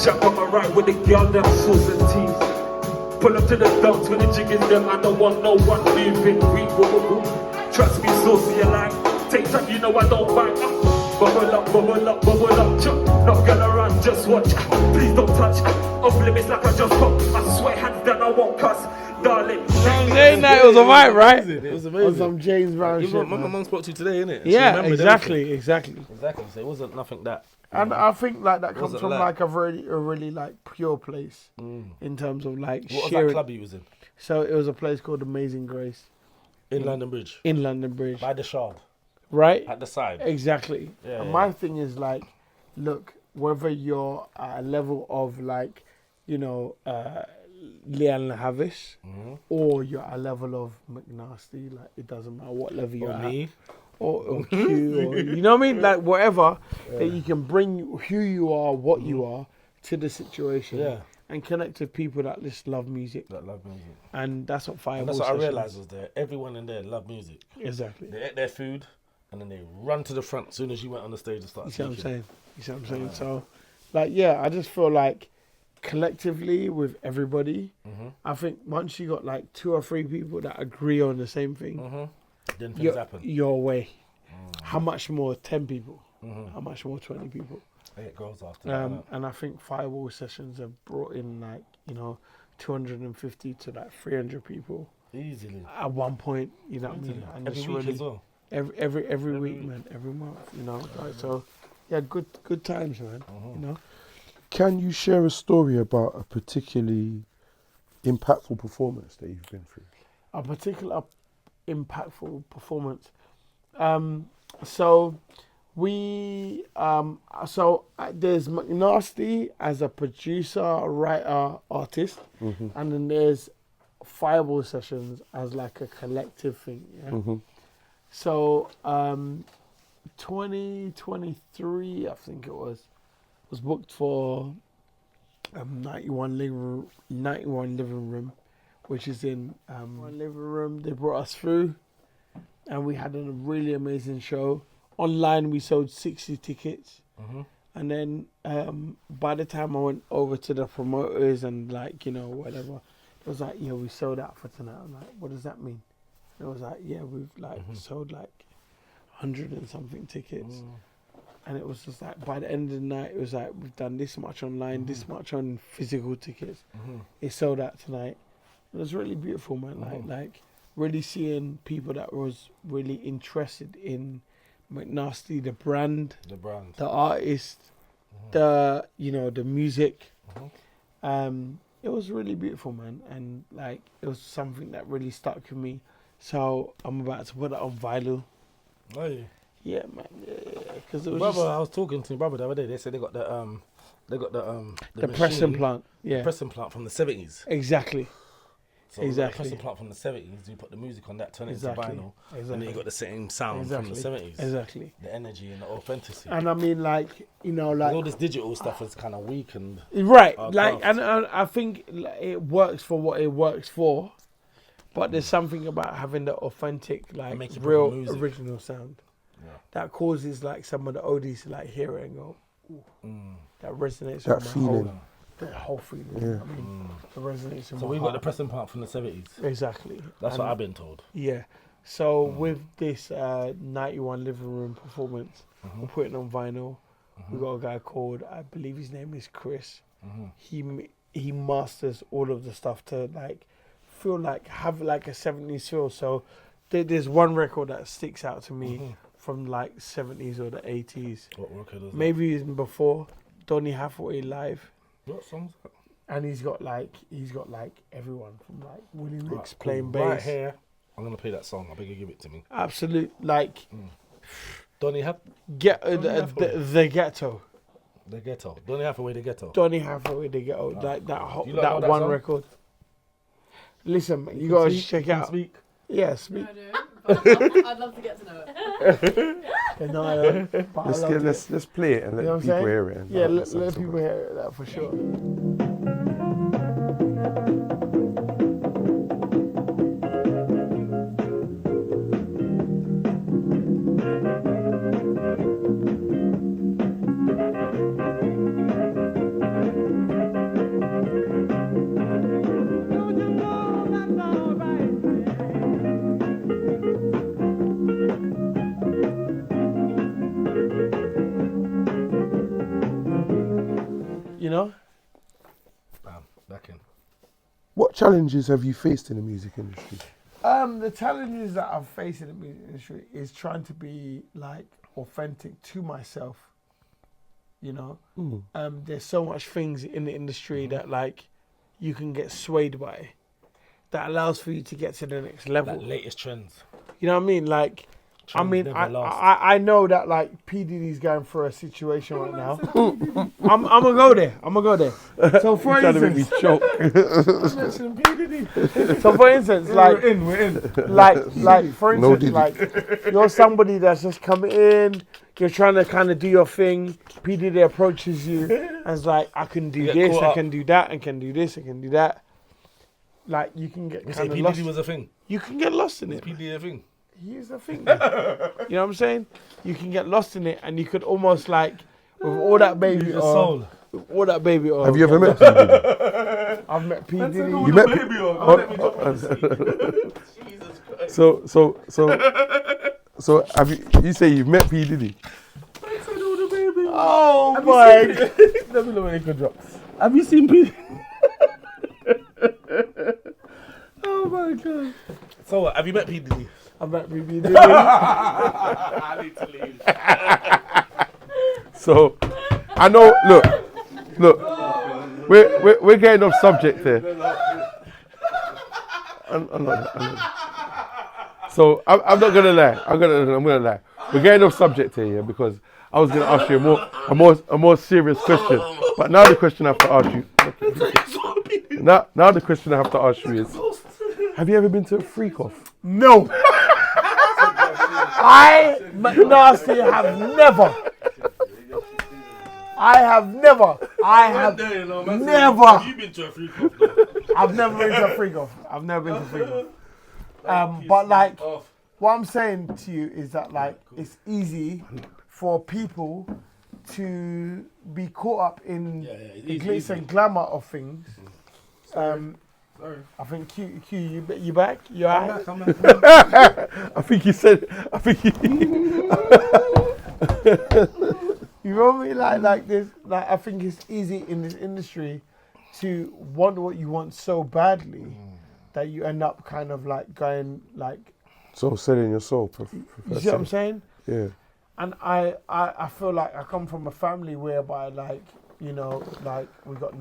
[SPEAKER 12] Shut up my right with the girl, them sauce and teeth. Pull up to the dogs with the chickens, them I don't want no one moving. We woo. Trust me, saucy you like. Take time, you know I don't bite. Bubble up, chop. Not gonna run, just watch. Please don't touch. Off limits like I just pop. I swear hands down, I won't cuss. Darling.
[SPEAKER 5] Saying that, it was a vibe, right?
[SPEAKER 8] It was
[SPEAKER 5] On
[SPEAKER 8] amazing.
[SPEAKER 5] some James Brown shit.
[SPEAKER 8] My
[SPEAKER 5] man.
[SPEAKER 8] mum spoke to you today, innit?
[SPEAKER 5] Yeah, exactly.
[SPEAKER 8] Exactly. So it wasn't nothing that.
[SPEAKER 5] And I think like that comes
[SPEAKER 8] wasn't
[SPEAKER 5] from
[SPEAKER 8] like-
[SPEAKER 5] like a really like pure place in terms of like
[SPEAKER 8] What was
[SPEAKER 5] sharing.
[SPEAKER 8] that club you was in?
[SPEAKER 5] So it was a place called Amazing Grace
[SPEAKER 8] In London Bridge.
[SPEAKER 5] in London Bridge,
[SPEAKER 8] By the Shard.
[SPEAKER 5] right?
[SPEAKER 8] At the side.
[SPEAKER 5] Exactly.
[SPEAKER 8] Yeah,
[SPEAKER 5] And
[SPEAKER 8] yeah.
[SPEAKER 5] my thing is like, look, whether you're at a level of like, you know, Leanne Havis, or you're at a level of Mcknasty, like it doesn't matter what level you're at.
[SPEAKER 8] me.
[SPEAKER 5] Or Q, or, you know what I mean? Like whatever, that you can bring who you are, what you are, to the situation.
[SPEAKER 8] Yeah.
[SPEAKER 5] And connect with people that just love music. And that's what Fireball
[SPEAKER 8] And that's what I
[SPEAKER 5] Sessions-
[SPEAKER 8] realised was that everyone in there loved music.
[SPEAKER 5] Exactly.
[SPEAKER 8] They ate their food and then they run to the front as soon as you went on the stage and started
[SPEAKER 5] You see what I'm
[SPEAKER 8] speaking.
[SPEAKER 5] saying? You see what I'm saying? So, like, yeah, I just feel like collectively with everybody, I think once you got like 2 or 3 people that agree on the same thing,
[SPEAKER 8] Then things happen.
[SPEAKER 5] Your way. How much more 10 people? How much more 20 people?
[SPEAKER 8] It grows after that.
[SPEAKER 5] And I think Fireball Sessions have brought in like, 250 to like 300 people.
[SPEAKER 8] Easily.
[SPEAKER 5] At one point, you know what I mean? And
[SPEAKER 8] Every
[SPEAKER 5] it's
[SPEAKER 8] week
[SPEAKER 5] really,
[SPEAKER 8] as well.
[SPEAKER 5] Every week, man. Every month, Like, so, yeah, good times, man.
[SPEAKER 6] Can you share a story about a particularly impactful performance that you've been through?
[SPEAKER 5] A particular impactful performance. So there's Mcknasty as a producer, writer, artist, and then there's Fireball Sessions as like a collective thing. Yeah? So 2023, I think it was booked for 91 living room, which is in one living room. They brought us through, and we had a really amazing show. Online, we sold 60 tickets, and then by the time I went over to the promoters and whatever, it was like, yeah, we sold out for tonight. I'm like, what does that mean? And it was like, yeah, we've sold like 100 and something tickets. And it was just like, by the end of the night, it was like, we've done this much online, this much on physical tickets. It sold out tonight. It was really beautiful, man. Like really seeing people that was really interested in Mcknasty, the brand, the artist, the music. It was really beautiful, man. And like, it was something that really stuck with me. So I'm about to put it on vinyl.
[SPEAKER 8] Oh, yeah.
[SPEAKER 5] Yeah, man. Yeah, because it was
[SPEAKER 8] brother,
[SPEAKER 5] just,
[SPEAKER 8] I was talking to my brother the other day. They said they got the
[SPEAKER 5] pressing
[SPEAKER 8] machine,
[SPEAKER 5] plant. Yeah,
[SPEAKER 8] the pressing plant from the 70s.
[SPEAKER 5] Exactly.
[SPEAKER 8] So the pressing plant from the 70s. You put the music on that, turn it into vinyl, and then you got the same sound from the 70s.
[SPEAKER 5] Exactly.
[SPEAKER 8] The energy and the authenticity.
[SPEAKER 5] And I mean, like
[SPEAKER 8] all this digital stuff is kind of weakened.
[SPEAKER 5] Right.
[SPEAKER 8] our
[SPEAKER 5] Like,
[SPEAKER 8] craft.
[SPEAKER 5] and I think it works for what it works for, but there's something about having the authentic, like
[SPEAKER 8] make it
[SPEAKER 5] real
[SPEAKER 8] proper music.
[SPEAKER 5] original sound that causes like some of the oldies to like hear it and go, ooh, that resonates
[SPEAKER 6] That
[SPEAKER 5] with my
[SPEAKER 6] feeling.
[SPEAKER 5] the whole feeling.
[SPEAKER 6] Yeah.
[SPEAKER 5] I mean, it resonates with
[SPEAKER 8] So
[SPEAKER 5] my
[SPEAKER 8] we've got the
[SPEAKER 5] heart.
[SPEAKER 8] pressing plant from the 70s.
[SPEAKER 5] Exactly.
[SPEAKER 8] That's
[SPEAKER 5] And
[SPEAKER 8] what I've been told.
[SPEAKER 5] Yeah. So with this 91 living room performance, we're putting on vinyl. We got a guy called, I believe his name is Chris. He masters all of the stuff to like feel like have like a 70s feel. So there's one record that sticks out to me from like 70s or the 80s.
[SPEAKER 8] What record is
[SPEAKER 5] Maybe even before Donny Hathaway live.
[SPEAKER 8] What song's that?
[SPEAKER 5] And he's got like everyone from like Willie Ricks
[SPEAKER 8] Right,
[SPEAKER 5] playing
[SPEAKER 8] cool.
[SPEAKER 5] bass.
[SPEAKER 8] Right here, I'm gonna play that song. I beg you, give it to me.
[SPEAKER 5] Absolute like
[SPEAKER 8] Donny
[SPEAKER 5] the
[SPEAKER 8] Hathaway.
[SPEAKER 5] ghetto.
[SPEAKER 8] The ghetto. Donny Hathaway, the ghetto.
[SPEAKER 5] Donny Hathaway, the ghetto. Like that
[SPEAKER 8] You lot know
[SPEAKER 5] that
[SPEAKER 8] that
[SPEAKER 5] one
[SPEAKER 8] song?
[SPEAKER 5] record. Listen, man, you
[SPEAKER 8] can
[SPEAKER 5] gotta
[SPEAKER 8] speak?
[SPEAKER 5] check
[SPEAKER 8] You can
[SPEAKER 5] out.
[SPEAKER 8] speak?
[SPEAKER 5] Yeah, speak.
[SPEAKER 13] I do. But I'd love to get to know it.
[SPEAKER 5] No, I don't. But I love it.
[SPEAKER 6] Let's play it and let
[SPEAKER 5] You know what I'm
[SPEAKER 6] people
[SPEAKER 5] saying?
[SPEAKER 6] hear it. And
[SPEAKER 5] Yeah,
[SPEAKER 6] have
[SPEAKER 5] let
[SPEAKER 6] some
[SPEAKER 5] people hear it, that for sure. You know?
[SPEAKER 8] Bam, back in.
[SPEAKER 6] What challenges have you faced in the music industry?
[SPEAKER 5] The challenges that I've faced in the music industry is trying to be like authentic to myself. You know, there's so much things in the industry that like you can get swayed by, that allows for you to get to the next level.
[SPEAKER 8] Like latest trends.
[SPEAKER 5] You know what I mean? Like I mean, I know that like P Diddy's going through a situation right now. I'm gonna go there. So for
[SPEAKER 6] Trying to make me
[SPEAKER 5] instance,
[SPEAKER 6] choke.
[SPEAKER 5] so for instance, like
[SPEAKER 8] we're in.
[SPEAKER 5] like for
[SPEAKER 6] No
[SPEAKER 5] instance,
[SPEAKER 6] Diddy.
[SPEAKER 5] like you're somebody that's just coming in. You're trying to kind of do your thing. P Diddy approaches you and is like, I can do
[SPEAKER 8] get
[SPEAKER 5] this,
[SPEAKER 8] caught
[SPEAKER 5] I
[SPEAKER 8] up.
[SPEAKER 5] can do that, I can do this, I can do that. Like you can get
[SPEAKER 8] You say
[SPEAKER 5] kind of
[SPEAKER 8] P
[SPEAKER 5] lost.
[SPEAKER 8] Diddy was a thing.
[SPEAKER 5] You can get lost in
[SPEAKER 8] Is
[SPEAKER 5] it.
[SPEAKER 8] P Diddy a thing?
[SPEAKER 5] He is a thing. You know what I'm saying? You can get lost in it, and you could almost like with all that baby
[SPEAKER 8] Your
[SPEAKER 5] oil,
[SPEAKER 8] soul.
[SPEAKER 5] with all that baby oil.
[SPEAKER 6] Have you ever met P Diddy?
[SPEAKER 5] I've met P Diddy.
[SPEAKER 6] You met
[SPEAKER 8] baby oil.
[SPEAKER 6] Oh,
[SPEAKER 8] Let me drop
[SPEAKER 6] oh,
[SPEAKER 8] this. Jesus Christ.
[SPEAKER 6] So have you say you've met P Diddy?
[SPEAKER 5] Oh my!
[SPEAKER 8] Let me know when it could drop. Have you seen P? Oh my God. So what? Have you met P Diddy?
[SPEAKER 5] I've met P Diddy.
[SPEAKER 8] I need to leave.
[SPEAKER 6] So I know. Look. We're getting off subject here. I'm not. So I'm not gonna lie. I'm gonna lie. We're getting off subject here, yeah, because I was gonna ask you a more serious question. But now the question I have to ask you. Now the question I have to ask you is: have you ever been to a freak off?
[SPEAKER 5] No. I, Mcknasty, have never. I have never.
[SPEAKER 8] Have you been to a freak off?
[SPEAKER 5] I've never been to a freak off. But like, what I'm saying to you is that like, it's easy for people to be caught up in the glitz and glamour of things. I think Q, you back? You alright?
[SPEAKER 8] I'm back.
[SPEAKER 6] I think he said.
[SPEAKER 5] You know me like this. Like I think it's easy in this industry to want what you want so badly that you end up kind of like going like.
[SPEAKER 6] So selling your soul.
[SPEAKER 5] You see what I'm saying?
[SPEAKER 6] Yeah.
[SPEAKER 5] And I feel like I come from a family whereby like, you know, like we got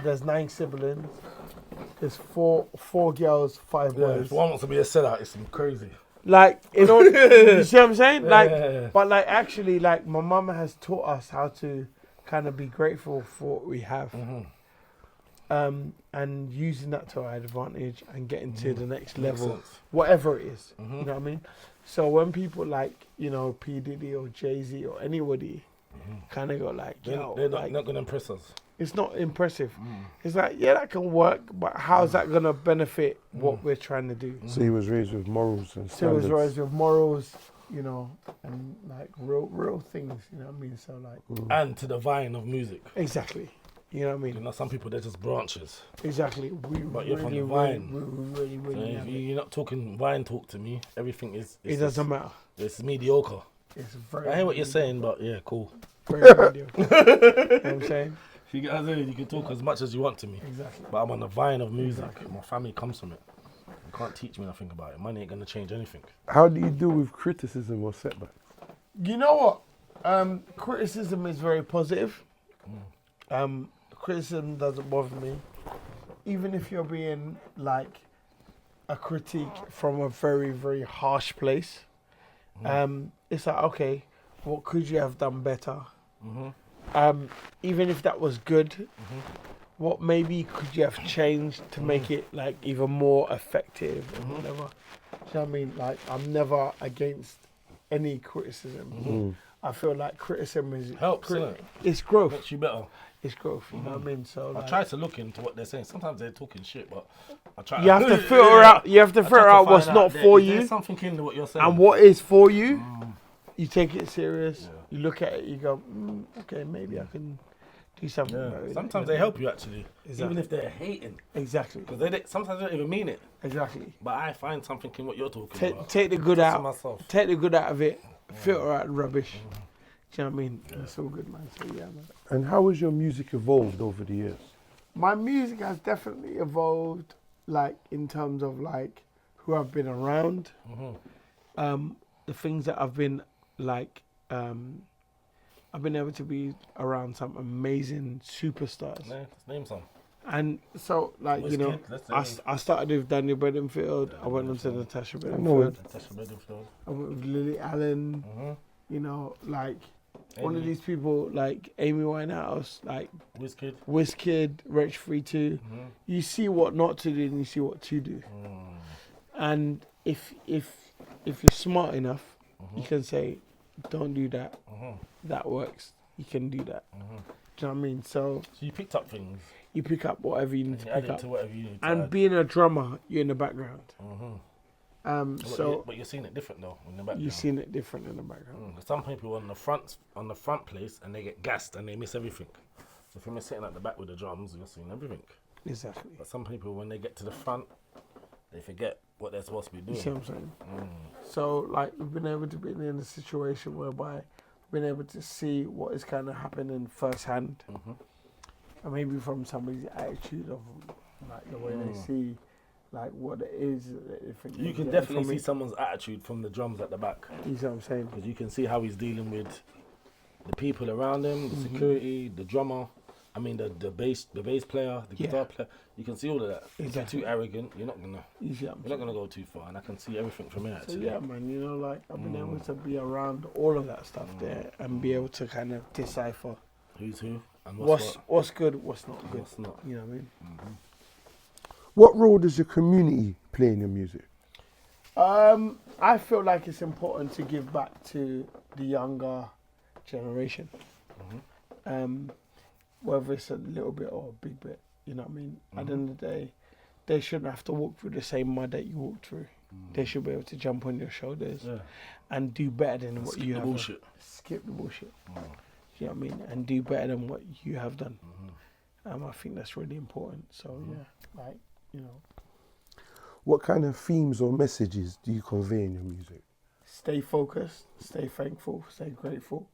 [SPEAKER 5] there's 9 siblings. There's four girls, 5 boys.
[SPEAKER 8] If one wants to be a sellout, it's crazy.
[SPEAKER 5] Like, you know, you see what I'm saying? Like,
[SPEAKER 8] Yeah.
[SPEAKER 5] but like actually, like my mum has taught us how to kind of be grateful for what we have, and using that to our advantage and getting to the next level,
[SPEAKER 8] sense.
[SPEAKER 5] whatever it is. You know what I mean? So when people like, you know, P Diddy or Jay-Z or anybody kind of go like,
[SPEAKER 8] They're not going to impress us.
[SPEAKER 5] it's not impressive. It's like, yeah, that can work, but how's that gonna benefit what we're trying to do?
[SPEAKER 6] So he was raised with morals and
[SPEAKER 5] So
[SPEAKER 6] standards.
[SPEAKER 5] it was raised with morals, you know, and like real things, you know what I mean? So like,
[SPEAKER 8] And to the vine of music.
[SPEAKER 5] exactly, you know what I mean?
[SPEAKER 8] You know, some people, they're just branches.
[SPEAKER 5] Exactly.
[SPEAKER 8] But you're from the vine.
[SPEAKER 5] We really
[SPEAKER 8] So if
[SPEAKER 5] have it.
[SPEAKER 8] you're not talking vine talk to me, everything is...
[SPEAKER 5] It doesn't matter.
[SPEAKER 8] It's mediocre.
[SPEAKER 5] It's very.
[SPEAKER 8] I hear what you're saying, but yeah, cool.
[SPEAKER 5] Very mediocre. You know what I'm saying?
[SPEAKER 8] You get what I'm saying? You can talk as much as you want to me.
[SPEAKER 5] Exactly.
[SPEAKER 8] But I'm on the vine of music. My family comes from it. You can't teach me nothing about it. Money ain't going to change anything.
[SPEAKER 6] How do you deal with criticism or setbacks?
[SPEAKER 5] You know what? Criticism is very positive. Criticism doesn't bother me. Even if you're being like a critique from a very, very harsh place, it's like, okay, what could you have done better? Even if that was good, what maybe could you have changed to make it like even more effective or whatever? Do you know what I mean? Like, I'm never against any criticism. I feel like criticism is
[SPEAKER 8] Helps, innit?
[SPEAKER 5] It's growth.
[SPEAKER 8] Makes you better.
[SPEAKER 5] It's growth, you know what I mean? So
[SPEAKER 8] I
[SPEAKER 5] like,
[SPEAKER 8] try to look into what they're saying. Sometimes they're talking shit, but I try.
[SPEAKER 5] you have to filter out. You have to
[SPEAKER 8] I try
[SPEAKER 5] filter
[SPEAKER 8] to
[SPEAKER 5] out
[SPEAKER 8] find
[SPEAKER 5] what's not for
[SPEAKER 8] is there
[SPEAKER 5] you
[SPEAKER 8] something in what you're saying.
[SPEAKER 5] and what is for you. You take it serious. You look at it. You go, okay, maybe I can do something.
[SPEAKER 8] Yeah.
[SPEAKER 5] about it.
[SPEAKER 8] Sometimes they help you actually,
[SPEAKER 5] Exactly.
[SPEAKER 8] even if they're hating.
[SPEAKER 5] Exactly.
[SPEAKER 8] Because sometimes they don't even mean it.
[SPEAKER 5] Exactly.
[SPEAKER 8] But I find something in what you're talking about.
[SPEAKER 5] Take the good
[SPEAKER 8] To
[SPEAKER 5] out.
[SPEAKER 8] myself.
[SPEAKER 5] Take the good out of it. Filter out the rubbish. Do you know what I mean? It's all good, man. So yeah, man.
[SPEAKER 6] And how has your music evolved over the years?
[SPEAKER 5] My music has definitely evolved, like in terms of like who I've been around, the things that I've been like. I've been able to be around some amazing superstars.
[SPEAKER 8] Let's name some.
[SPEAKER 5] And so, like,
[SPEAKER 8] What's
[SPEAKER 5] you know,
[SPEAKER 8] good? Let's
[SPEAKER 5] I started with Daniel Bedingfield. I went on to Natasha
[SPEAKER 6] know
[SPEAKER 5] Bedingfield.
[SPEAKER 8] Natasha Bedingfield.
[SPEAKER 5] I went with Lily Allen. You know, like all of these people, like Amy Winehouse, like Wizkid, Wretch 32. You see what not to do and you see what to do. And if you're smart enough, you can say, don't do that. That works. You can do that. Do you know what I mean? So
[SPEAKER 8] you picked up things.
[SPEAKER 5] You pick up whatever you need to pick up.
[SPEAKER 8] To whatever you need to
[SPEAKER 5] and
[SPEAKER 8] add.
[SPEAKER 5] being a drummer, you're in the background.
[SPEAKER 8] But you're seeing it different though in the background.
[SPEAKER 5] You're seeing it different in the background.
[SPEAKER 8] Some people on the front place and they get gassed and they miss everything. So if you're sitting at the back with the drums, you're seeing everything.
[SPEAKER 5] Exactly.
[SPEAKER 8] But some people, when they get to the front, they forget what they're supposed to be doing.
[SPEAKER 5] You see what I'm saying? So, like, we've been able to be in a situation whereby we've been able to see what is kind of happening firsthand. And maybe from somebody's attitude of, like, the way they see, like, what it is.
[SPEAKER 8] You can definitely see someone's attitude from the drums at the back.
[SPEAKER 5] You see what I'm saying?
[SPEAKER 8] Because you can see how he's dealing with the people around him, the security, the drummer. I mean, the bass player, the guitar player. You can see all of that. If you're too arrogant, you're not gonna go too far. And I can see everything from here.
[SPEAKER 5] So yeah, man, you know, like I've been able to be around all of that stuff there and be able to kind of decipher
[SPEAKER 8] who's who and
[SPEAKER 5] what's good, what's not good.
[SPEAKER 8] What's not.
[SPEAKER 5] You know what I mean?
[SPEAKER 6] What role does your community play in your music?
[SPEAKER 5] I feel like it's important to give back to the younger generation. Whether it's a little bit or a big bit, you know what I mean? At the end of the day, they shouldn't have to walk through the same mud that you walked through. They should be able to jump on your shoulders and do better than what you have done. Skip the bullshit. You know what I mean? And do better than what you have done. I think that's really important. So yeah, like, you know.
[SPEAKER 6] What kind of themes or messages do you convey in your music?
[SPEAKER 5] Stay focused, stay thankful, stay grateful.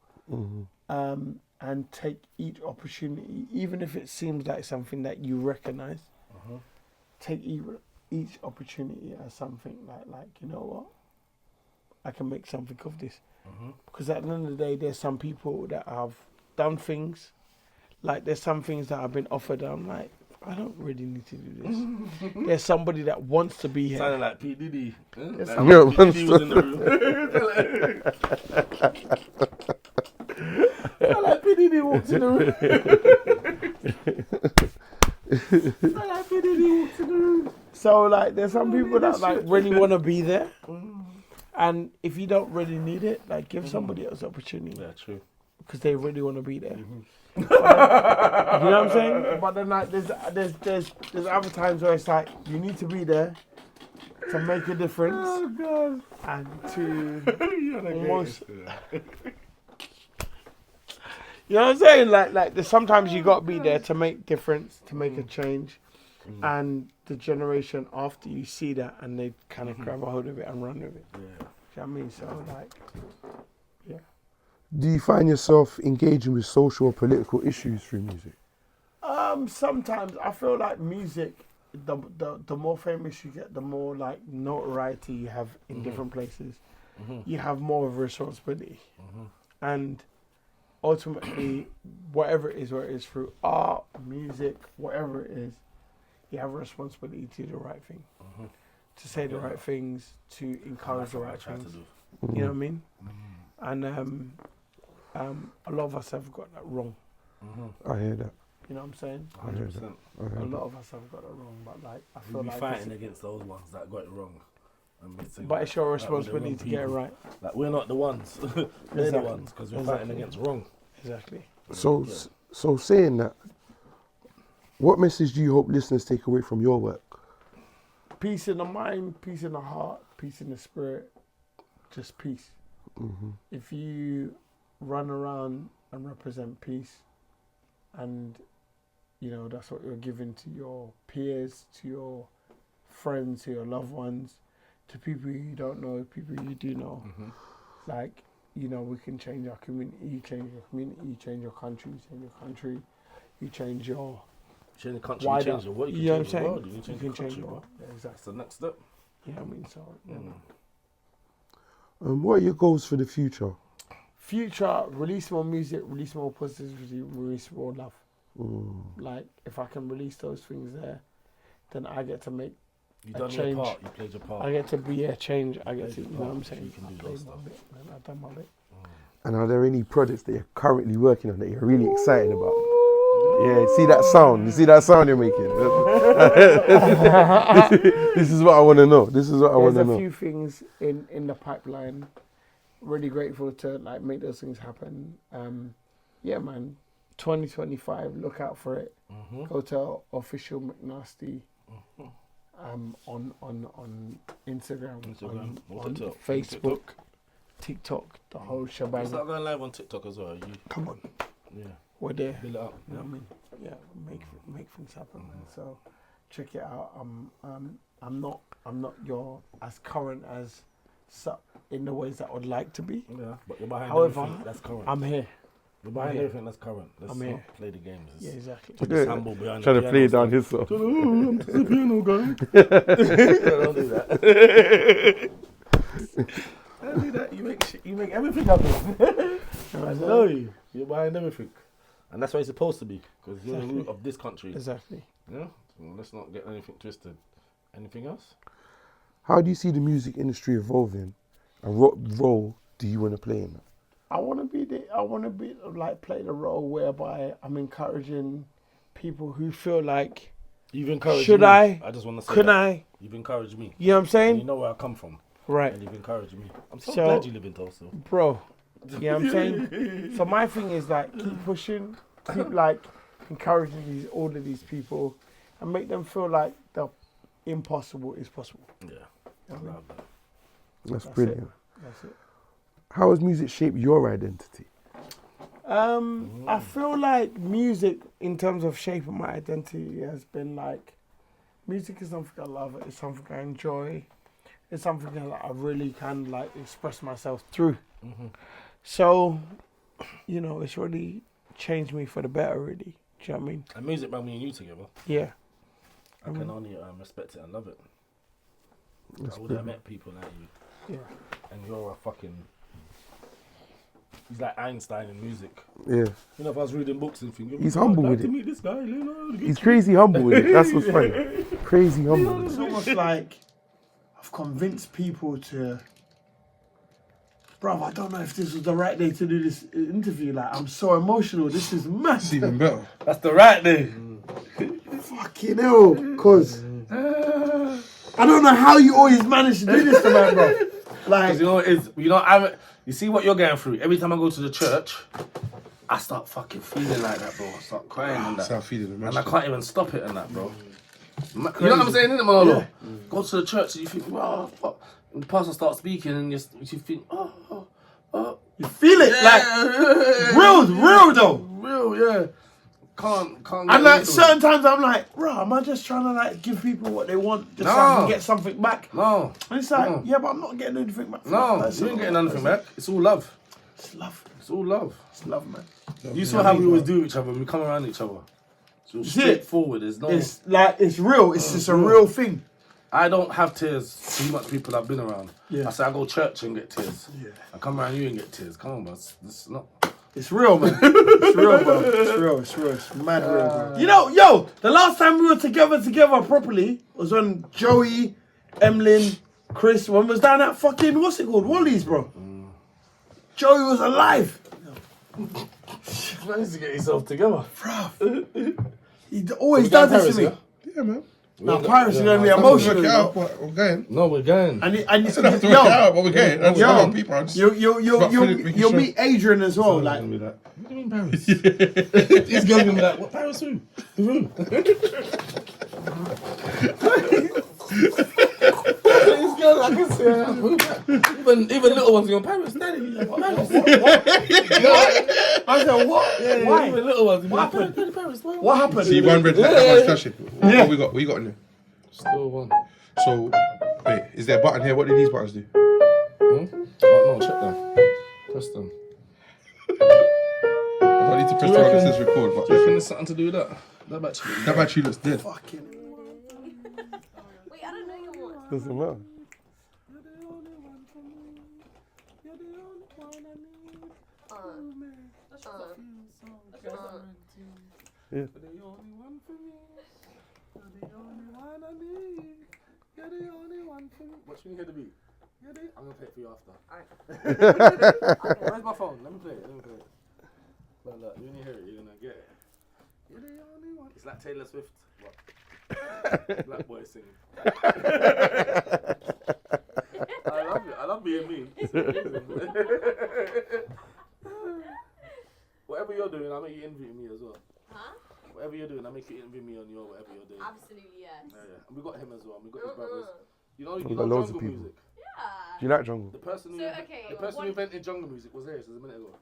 [SPEAKER 5] And take each opportunity, even if it seems like something that you recognize, take each opportunity as something like, you know what, I can make something of this. Because at the end of the day, there's some people that have done things, like there's some things that I've been offered, I'm like, I don't really need to do this. There's somebody that wants to be here.
[SPEAKER 8] Sounding like P. Diddy.
[SPEAKER 5] Like
[SPEAKER 8] P. Diddy was in the room.
[SPEAKER 5] Like P. Diddy walks in the room. Like P. Diddy walks in the room. So like, there's some people that like really want to be there, and if you don't really need it, like give somebody else the opportunity.
[SPEAKER 8] Yeah, true.
[SPEAKER 5] Because they really want to be there. You know what I'm saying? But then like there's other times where it's like you need to be there to make a difference. Oh God. And to almost. You know what I'm saying? Like there's sometimes you gotta be there to make difference, to make a change. And the generation after you see that and they kind of grab a hold of it and run with it. Yeah. Do you know what I mean? So like, yeah.
[SPEAKER 6] Do you find yourself engaging with social or political issues through music?
[SPEAKER 5] Sometimes I feel like music, the more famous you get, the more like notoriety you have in different places. You have more of a responsibility, and ultimately, whatever it is, whether it's through art, music, whatever it is, you have a responsibility to do the right thing, to say the right things, to encourage the right things. You know what I mean? And a lot of us have got that wrong.
[SPEAKER 6] I hear that.
[SPEAKER 5] You know what I'm saying?
[SPEAKER 8] 100%.
[SPEAKER 5] A lot of us have got it wrong, but like I feel like
[SPEAKER 8] fighting against those ones that got it wrong.
[SPEAKER 5] But it's your responsibility to get it right.
[SPEAKER 8] Like we're not the ones, they're the ones because we're fighting against wrong.
[SPEAKER 5] Exactly.
[SPEAKER 6] So saying that, what message do you hope listeners take away from your work?
[SPEAKER 5] Peace in the mind, peace in the heart, peace in the spirit, just peace. If you run around and represent peace, and you know that's what you're giving to your peers, to your friends, to your loved ones, to people you don't know, people you do know, like, you know, we can change our community. You change your community, you change your country, you change your country, you change your
[SPEAKER 8] change the country,
[SPEAKER 5] wider,
[SPEAKER 8] you change the world, you
[SPEAKER 5] know
[SPEAKER 8] can change the world, you
[SPEAKER 5] you
[SPEAKER 8] can
[SPEAKER 5] can
[SPEAKER 8] change
[SPEAKER 5] change
[SPEAKER 8] the
[SPEAKER 5] the
[SPEAKER 8] world.
[SPEAKER 5] Yeah, exactly.
[SPEAKER 8] That's the next step.
[SPEAKER 5] Yeah, I mean, so yeah.
[SPEAKER 6] What are your goals for the future?
[SPEAKER 5] Future, release more music, release more positivity, release more love. Like, if I can release those things there, then I get to make
[SPEAKER 8] You
[SPEAKER 5] a
[SPEAKER 8] done
[SPEAKER 5] change.
[SPEAKER 8] your part. You played your part.
[SPEAKER 5] I get to be a change. I get to,
[SPEAKER 8] played
[SPEAKER 5] you
[SPEAKER 8] your
[SPEAKER 5] know what I'm
[SPEAKER 8] part,
[SPEAKER 5] saying?
[SPEAKER 8] you can do
[SPEAKER 5] I
[SPEAKER 8] your
[SPEAKER 5] played
[SPEAKER 8] stuff.
[SPEAKER 5] my bit, man. I've done my bit.
[SPEAKER 6] And are there any projects that you're currently working on that you're really excited about? Yeah, see that sound? You see that sound you're making? This is what I want to know. This is what I want to
[SPEAKER 5] There's
[SPEAKER 6] know.
[SPEAKER 5] a few things in the pipeline. Really grateful to like make those things happen. Yeah, man. 2025. Look out for it. Go to official Mcknasty. On Instagram, on Facebook, TikTok, the whole shebang.
[SPEAKER 8] Start going live on TikTok as well.
[SPEAKER 5] Come on.
[SPEAKER 8] Yeah.
[SPEAKER 5] We're there.
[SPEAKER 8] Build it up.
[SPEAKER 5] You know what I mean? Yeah, make things happen, man. So check it out. I'm not as current as in the ways that I would like to be.
[SPEAKER 8] Yeah, but you're behind
[SPEAKER 5] However,
[SPEAKER 8] everything that's current.
[SPEAKER 5] I'm here.
[SPEAKER 8] You're behind everything that's current. Let's not play the games.
[SPEAKER 5] Yeah, exactly.
[SPEAKER 8] Just humble behind
[SPEAKER 6] Trying
[SPEAKER 8] the
[SPEAKER 6] to play
[SPEAKER 8] piano
[SPEAKER 6] down his
[SPEAKER 8] stuff.
[SPEAKER 6] self.
[SPEAKER 8] I'm just a piano guy. Don't do that. Don't do that. You make everything happen. I know you. You're behind everything. And that's why it's supposed to be. Because you're the root of this country.
[SPEAKER 5] Exactly.
[SPEAKER 8] Yeah? So let's not get anything twisted. Anything else?
[SPEAKER 6] How do you see the music industry evolving, and what role do you want to play in that?
[SPEAKER 5] I want to play the role whereby I'm encouraging people who feel like,
[SPEAKER 8] You've encouraged
[SPEAKER 5] should
[SPEAKER 8] me.
[SPEAKER 5] I
[SPEAKER 8] just want to say
[SPEAKER 5] could
[SPEAKER 8] that.
[SPEAKER 5] I?
[SPEAKER 8] You've encouraged me.
[SPEAKER 5] You know what I'm saying?
[SPEAKER 8] And you know where I come from.
[SPEAKER 5] Right.
[SPEAKER 8] And you've encouraged me. I'm so
[SPEAKER 5] So-
[SPEAKER 8] glad you live in Tulsa.
[SPEAKER 5] Bro, you know what I'm saying? So my thing is like, keep pushing, keep like encouraging all of these people and make them feel like the impossible is possible.
[SPEAKER 8] Yeah.
[SPEAKER 5] You know what I mean?
[SPEAKER 8] Love that.
[SPEAKER 6] That's brilliant.
[SPEAKER 5] That's it.
[SPEAKER 6] How has music shaped your identity?
[SPEAKER 5] I feel like music, in terms of shaping my identity, has been like, music is something I love. It's something I enjoy. It's something that I really can like express myself through. So, you know, it's really changed me for the better, really. Do you know what I mean?
[SPEAKER 8] And music brought me and you together.
[SPEAKER 5] Yeah.
[SPEAKER 8] I can only respect it and love it.
[SPEAKER 6] That's
[SPEAKER 8] I would have
[SPEAKER 6] brilliant.
[SPEAKER 8] met people like you.
[SPEAKER 5] Yeah.
[SPEAKER 8] And you're a fucking... He's like Einstein in music.
[SPEAKER 6] Yeah.
[SPEAKER 8] You know, if I was reading books and thinking...
[SPEAKER 6] He's humble
[SPEAKER 8] I'd like
[SPEAKER 6] with
[SPEAKER 8] to
[SPEAKER 6] it.
[SPEAKER 8] meet this guy, Leonardo.
[SPEAKER 6] He's crazy humble with it. That's what's funny. Crazy humble.
[SPEAKER 5] It's almost like I've convinced people to... Bruv, I don't know if this was the right day to do this interview. Like, I'm so emotional. This is massive.
[SPEAKER 6] Even better.
[SPEAKER 8] That's the right day.
[SPEAKER 5] Fucking hell, cause I don't know how you always manage to do this to me, bro. Like,
[SPEAKER 8] you see what you're going through. Every time I go to the church, I start fucking feeling like that, bro. I start crying and that.
[SPEAKER 6] Start feeling
[SPEAKER 8] And I can't even stop it and that, bro. You know what I'm saying, innit, Marlo?
[SPEAKER 5] Yeah.
[SPEAKER 8] Go to the church and you think, oh, fuck. And the pastor starts speaking and you think, oh.
[SPEAKER 5] you feel it, like real though.
[SPEAKER 8] Real, yeah. Can't
[SPEAKER 5] And
[SPEAKER 8] get
[SPEAKER 5] like
[SPEAKER 8] into
[SPEAKER 5] certain times I'm like, bro, am I just trying to like give people what they want just so I can get something back?
[SPEAKER 8] No.
[SPEAKER 5] And it's like, yeah, but I'm not getting anything back.
[SPEAKER 8] No,
[SPEAKER 5] That's
[SPEAKER 8] you
[SPEAKER 5] it.
[SPEAKER 8] ain't getting anything back. It's all love.
[SPEAKER 5] It's love.
[SPEAKER 8] It's all love.
[SPEAKER 5] It's love, man.
[SPEAKER 8] You saw how we always do each other when we come around each other. So
[SPEAKER 5] it.
[SPEAKER 8] straightforward. There's no...
[SPEAKER 5] It's like, it's real. It's just a real thing.
[SPEAKER 8] I don't have tears too much people I've been around.
[SPEAKER 5] Yeah.
[SPEAKER 8] I say I go church and get tears.
[SPEAKER 5] Yeah.
[SPEAKER 8] I come around you and get tears. Come on, bro. It's not...
[SPEAKER 5] It's real, man. It's real, bro. It's real. It's real. It's mad real, bro. You know, yo, the last time we were together properly was when Joey, Emlyn, Chris, when we was down at fucking, what's it called? Wally's, bro. Joey was alive.
[SPEAKER 8] You managed to get yourself together.
[SPEAKER 5] He always does this to me.
[SPEAKER 6] Yeah, man.
[SPEAKER 5] Now, Paris is going to be emotional.
[SPEAKER 6] Work it
[SPEAKER 5] You
[SPEAKER 6] out,
[SPEAKER 5] know?
[SPEAKER 6] but we're going.
[SPEAKER 8] No, we're going.
[SPEAKER 5] And
[SPEAKER 6] I said I have to work it out, but we're going. That's a lot of people. I'm just
[SPEAKER 5] you'll meet Adrian as well. Like,
[SPEAKER 8] What do you mean Paris? He's going to be like, what Paris who? The room. He's going like this. Even little ones going, Paris, daddy. Like, what Paris?
[SPEAKER 5] I said, what?
[SPEAKER 8] Yeah,
[SPEAKER 5] Why?
[SPEAKER 8] even little ones.
[SPEAKER 5] What happened?
[SPEAKER 8] Paris,
[SPEAKER 5] What happened?
[SPEAKER 6] See, one red flag, that one's flashing. What we got? What you got in there?
[SPEAKER 8] Still one.
[SPEAKER 6] So, wait, is there a button here? What do these buttons do?
[SPEAKER 8] Oh, no, check them. Press them.
[SPEAKER 6] I don't need to press the one that says record, but
[SPEAKER 8] Do you think there's something to do with that?
[SPEAKER 6] that battery looks dead.
[SPEAKER 5] Fucking.
[SPEAKER 13] Wait, I don't know your one.
[SPEAKER 6] Doesn't matter. Yeah.
[SPEAKER 8] You're the only one for me. You're the only one I need. You're the only one for me. Watch when you hear the beat. I'm gonna play it for you after. Alright. Where's my phone? Let me play it. Look, when you hear it, you're gonna get it. You're the only one. It's like Taylor Swift. What? Black boy singing. I love it. I love being me. It's amazing. Whatever you're doing, I'll make you envy me as well. Huh? Whatever you're doing, I'll make you envy me on your whatever you're doing.
[SPEAKER 13] Absolutely, yes.
[SPEAKER 8] Yeah. And we got him as well. And we got his brothers. You know
[SPEAKER 6] got loads of
[SPEAKER 8] jungle
[SPEAKER 6] people.
[SPEAKER 8] music.
[SPEAKER 13] Yeah.
[SPEAKER 6] Do you like jungle?
[SPEAKER 8] The person who invented jungle music was here a minute ago.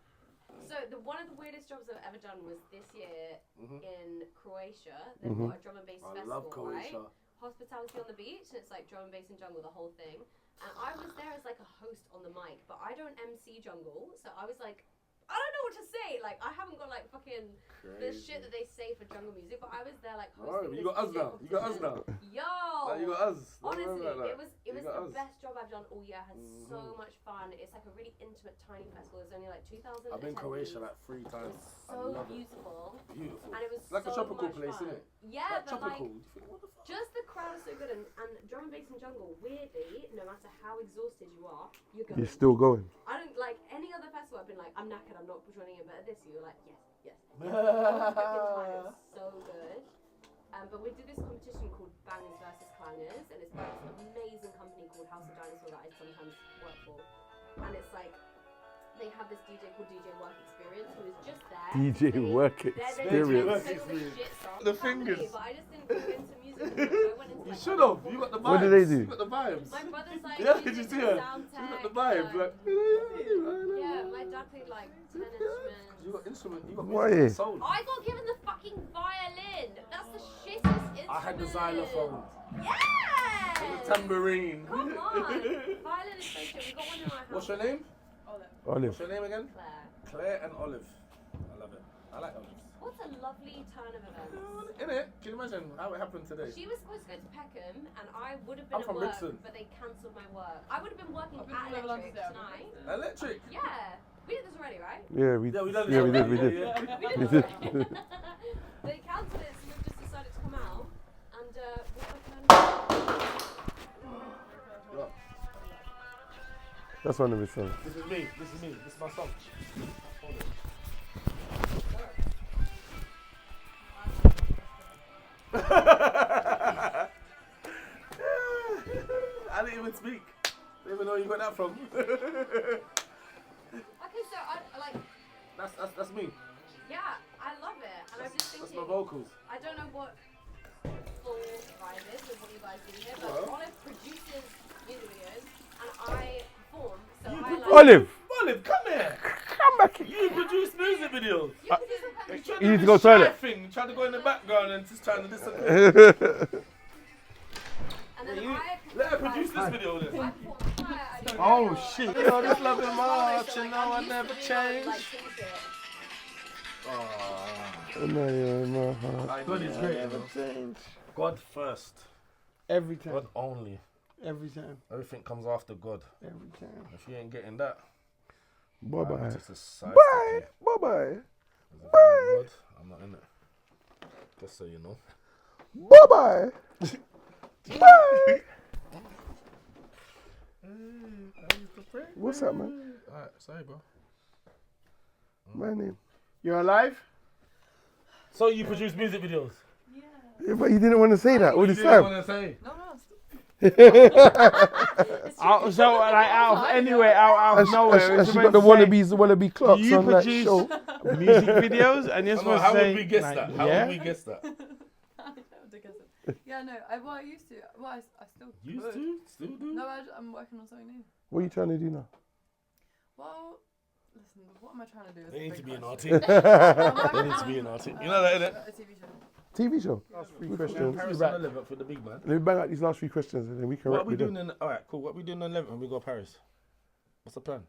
[SPEAKER 13] So one of the weirdest jobs I've ever done was this year in Croatia. They've got a drum and bass festival,
[SPEAKER 8] love Croatia.
[SPEAKER 13] Right? Hospitality on the beach, and it's like drum and bass and jungle, the whole thing. And I was there as like a host on the mic, but I don't MC jungle, so I was like, I don't know what to say. Like, I haven't got like fucking the shit that they say for jungle music, but I was there like hosting.
[SPEAKER 8] You got us now. You got us now.
[SPEAKER 13] Yo.
[SPEAKER 8] You got us.
[SPEAKER 13] Honestly, it was the best job I've done all year. I had so much fun. It's like a really intimate, tiny festival. There's only like 2,000.
[SPEAKER 8] I've been in Croatia like 3 times.
[SPEAKER 13] It was so beautiful.
[SPEAKER 8] Beautiful.
[SPEAKER 13] And it was
[SPEAKER 8] like
[SPEAKER 13] so
[SPEAKER 8] a tropical
[SPEAKER 13] much
[SPEAKER 8] place,
[SPEAKER 13] fun.
[SPEAKER 8] isn't it?
[SPEAKER 13] Yeah,
[SPEAKER 8] like
[SPEAKER 13] but
[SPEAKER 8] tropical.
[SPEAKER 13] like, just the crowd is so good, and drum and bass and jungle, weirdly, no matter how exhausted you are, you're going.
[SPEAKER 6] You're still going.
[SPEAKER 13] I don't like any other festival. I've been like, I'm knackered, I'm not joining it, but at this, you're like, yes. It was so good. But we did this competition called Bangers versus Clangers, and it's by this amazing company called House of Dinosaur that I sometimes work for, and it's like, they have this DJ called DJ Work Experience who is just there.
[SPEAKER 6] DJ Work Experience.
[SPEAKER 8] The fingers.
[SPEAKER 13] But I just didn't go into music. I went into,
[SPEAKER 8] you should have. You got the vibes.
[SPEAKER 6] What did they do?
[SPEAKER 8] You got the vibes.
[SPEAKER 13] My brother's like,
[SPEAKER 8] yeah, did you see her? She got the vibes. Like,
[SPEAKER 13] yeah, my dad played like 10 instruments.
[SPEAKER 8] You got instrument. You got
[SPEAKER 6] Why?
[SPEAKER 8] soul.
[SPEAKER 13] I got given the fucking violin. That's the shittest instrument.
[SPEAKER 8] I had the xylophone.
[SPEAKER 13] Yeah.
[SPEAKER 8] And the tambourine.
[SPEAKER 13] Come on. Violin is so shit. We got one in my house.
[SPEAKER 8] What's your name?
[SPEAKER 6] Olive.
[SPEAKER 8] What's your name again? Claire and Olive. I love it. I like olives.
[SPEAKER 13] What a lovely turn of events.
[SPEAKER 8] Innit? Can you imagine how it happened today?
[SPEAKER 13] She was supposed to go to Peckham, and I would have been
[SPEAKER 8] I'm
[SPEAKER 13] at
[SPEAKER 8] from
[SPEAKER 13] work,
[SPEAKER 8] Brixton.
[SPEAKER 13] but they cancelled my work. I would have been working at Electric tonight.
[SPEAKER 8] Electric?
[SPEAKER 13] Yeah. We did this already, right?
[SPEAKER 6] Yeah, we
[SPEAKER 8] did.
[SPEAKER 6] We
[SPEAKER 13] We
[SPEAKER 6] did.
[SPEAKER 13] did this already. They cancelled it, so we've just decided to come out, and
[SPEAKER 6] That's one of his songs.
[SPEAKER 8] This is me. This is my song. Hold it. I didn't even speak. I didn't even know where you got that from.
[SPEAKER 13] Okay, so I like.
[SPEAKER 8] That's me.
[SPEAKER 13] Yeah, I love it, and I'm just thinking.
[SPEAKER 8] That's my vocals.
[SPEAKER 13] I don't know what full vibe is with what you guys do here, but Olive produces music videos, and I perform. So I like.
[SPEAKER 8] Olive, come here.
[SPEAKER 6] Come back here.
[SPEAKER 8] You produce music videos.
[SPEAKER 6] You need to go toilet.
[SPEAKER 8] Trying to go in the background and just trying to listen. Let her produce this video then.
[SPEAKER 6] Oh shit.
[SPEAKER 8] You know this love and march, and now I never change.
[SPEAKER 5] God is great.
[SPEAKER 8] God first.
[SPEAKER 5] Every time.
[SPEAKER 8] God only.
[SPEAKER 5] Every time.
[SPEAKER 8] Everything comes after God.
[SPEAKER 5] Every time.
[SPEAKER 8] If you ain't getting that,
[SPEAKER 6] Bye bye.
[SPEAKER 8] Bye.
[SPEAKER 6] Bye bye.
[SPEAKER 8] God, I'm not in it. Just so you know.
[SPEAKER 6] Bye bye. Bye. What's up, man?
[SPEAKER 8] Alright, sorry, bro.
[SPEAKER 6] My name.
[SPEAKER 5] You're alive?
[SPEAKER 8] So you produce music videos?
[SPEAKER 6] Yeah, but you didn't want to say that all this
[SPEAKER 8] You
[SPEAKER 6] time.
[SPEAKER 8] didn't want to say.
[SPEAKER 5] Out of anywhere, out of nowhere.
[SPEAKER 6] And she got the wannabe clocks
[SPEAKER 5] you
[SPEAKER 6] on that
[SPEAKER 5] produce
[SPEAKER 6] show.
[SPEAKER 5] music videos, and you're supposed to
[SPEAKER 8] how
[SPEAKER 5] say,
[SPEAKER 8] would we guess
[SPEAKER 5] like,
[SPEAKER 8] that? How
[SPEAKER 5] yeah?
[SPEAKER 8] would we guess that?
[SPEAKER 14] Yeah, no, I used to. Well, I still
[SPEAKER 8] Used
[SPEAKER 14] could.
[SPEAKER 8] to? Still do?
[SPEAKER 14] No, I'm working on something new.
[SPEAKER 6] What are you trying to do now?
[SPEAKER 14] Well, listen, what am I trying to do?
[SPEAKER 8] They need to be an
[SPEAKER 14] question.
[SPEAKER 8] artist. They need to be an artist. You know that, innit?
[SPEAKER 14] A TV show.
[SPEAKER 6] TV show.
[SPEAKER 8] Last
[SPEAKER 6] three
[SPEAKER 8] We're
[SPEAKER 6] questions.
[SPEAKER 8] Paris on the 11th for the big man.
[SPEAKER 6] Let me bang out these last 3 questions and then we can
[SPEAKER 8] What
[SPEAKER 6] wrap
[SPEAKER 8] are we
[SPEAKER 6] with
[SPEAKER 8] doing
[SPEAKER 6] them.
[SPEAKER 8] alright, cool. What are we doing on the 11th when we go to Paris? What's the plan?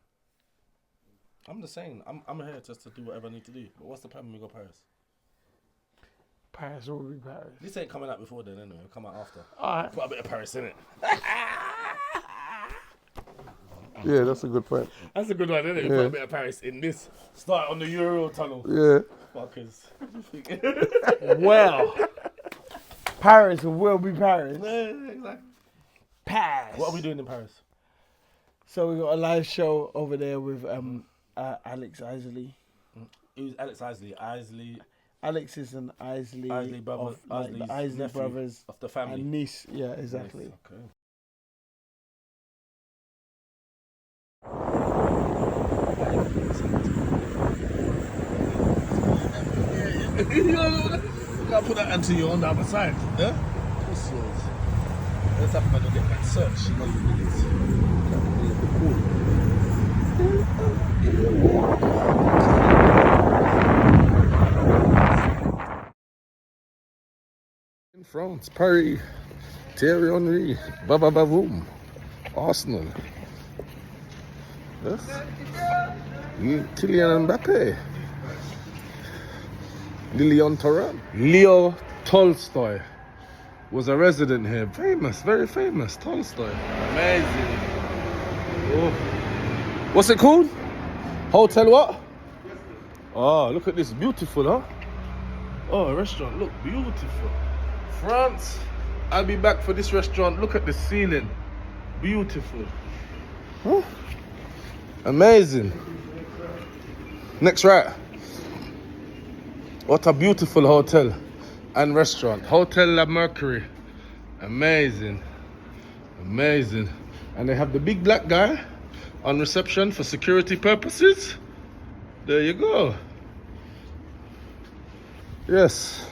[SPEAKER 8] I'm just saying, I'm here just to do whatever I need to do. But what's the plan when we go to Paris?
[SPEAKER 5] Paris will be Paris.
[SPEAKER 8] This ain't coming out before then anyway, it'll come out after.
[SPEAKER 5] Alright.
[SPEAKER 8] Put a bit of Paris in it.
[SPEAKER 6] Yeah, that's a good point.
[SPEAKER 1] That's a good one, isn't it?
[SPEAKER 6] Yeah.
[SPEAKER 1] Put a bit of Paris in this. Start on the Euro tunnel.
[SPEAKER 6] Yeah.
[SPEAKER 1] Fuckers.
[SPEAKER 5] Well, Paris will be Paris.
[SPEAKER 1] Exactly.
[SPEAKER 5] Paris.
[SPEAKER 1] What are we doing in Paris?
[SPEAKER 5] So we got a live show over there with Alex Isley.
[SPEAKER 8] Who's Alex Isley?
[SPEAKER 5] Alex is an Isley,
[SPEAKER 8] Isley brother,
[SPEAKER 5] of, like, the
[SPEAKER 8] Isley's
[SPEAKER 5] Isley
[SPEAKER 8] nephew
[SPEAKER 5] brothers
[SPEAKER 8] of the family.
[SPEAKER 5] and niece. Yeah, exactly.
[SPEAKER 8] Nice, okay.
[SPEAKER 1] You gotta put that until you're on the other side. Yeah? Pussies. Let's have to get that search. You know you did it. In France, Paris, Thierry Henry, Baba Bavoum, Arsenal. Yes. Kylian Mbappe. Lilian Thuram. Leo Tolstoy was a resident here. Famous, very famous. Tolstoy. Amazing. Oh. What's it called? Hotel what? Oh, look at this. Beautiful, huh? Oh, restaurant. Look, beautiful. France. I'll be back for this restaurant. Look at the ceiling. Beautiful. Huh? Amazing. Next right. What a beautiful hotel and restaurant. Hotel La Mercury. Amazing. Amazing. And they have the big black guy on reception for security purposes. There you go. Yes.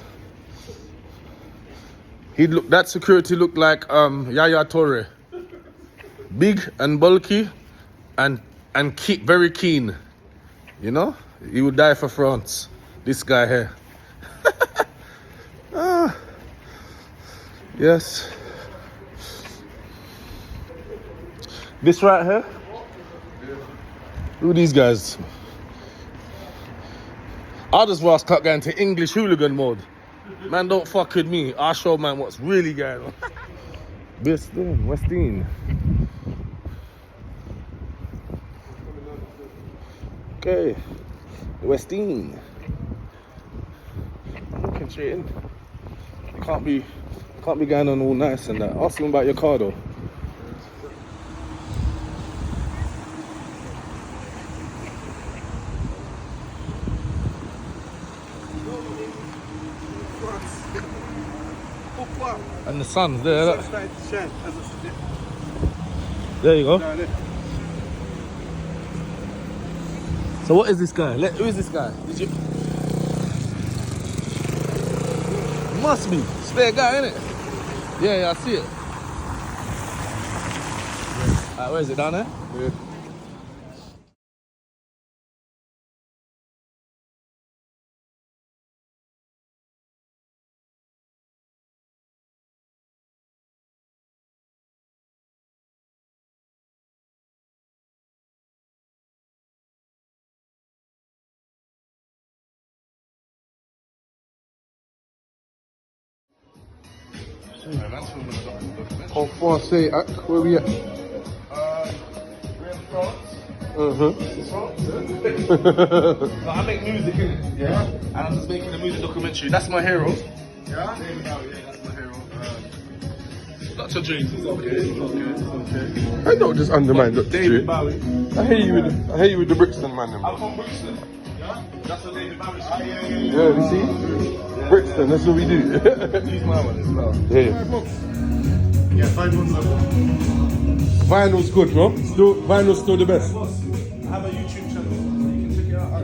[SPEAKER 1] That security looked like Yaya Toure. Big and bulky and very keen. You know? He would die for France. This guy here. Yes. This right here. Who are these guys? I just was cut going to English hooligan mode. Man, don't fuck with me. I'll show man what's really going on. Westin. Okay. Westin. Looking straight in. Can't be going on all nice and that. Ask him about your car though. And the sun's there. Look. There you go. So what is this guy? Who is this guy? Did you? Must be. Spare guy, innit? Yeah, I see it. Alright, where is it? Down there? Yeah.
[SPEAKER 6] En français, where we at?
[SPEAKER 1] We're in France. So I make music, innit? Yeah. And I'm just making a music documentary. That's my hero. Yeah? That's my hero. Dr. James is okay.
[SPEAKER 6] I don't just undermine Dr.
[SPEAKER 1] David
[SPEAKER 6] J.
[SPEAKER 1] Bowie.
[SPEAKER 6] I hear you with the Brixton man.
[SPEAKER 1] I'm from Brixton. Yeah? That's what David Bowie said.
[SPEAKER 6] Yeah, you see? Brixton, that's what we do.
[SPEAKER 1] Use my one as well.
[SPEAKER 6] Yeah.
[SPEAKER 4] Yeah, 5 months ago.
[SPEAKER 6] Vinyl's good, bro. Vinyl's still the best.
[SPEAKER 1] I have a YouTube channel. You can check it out.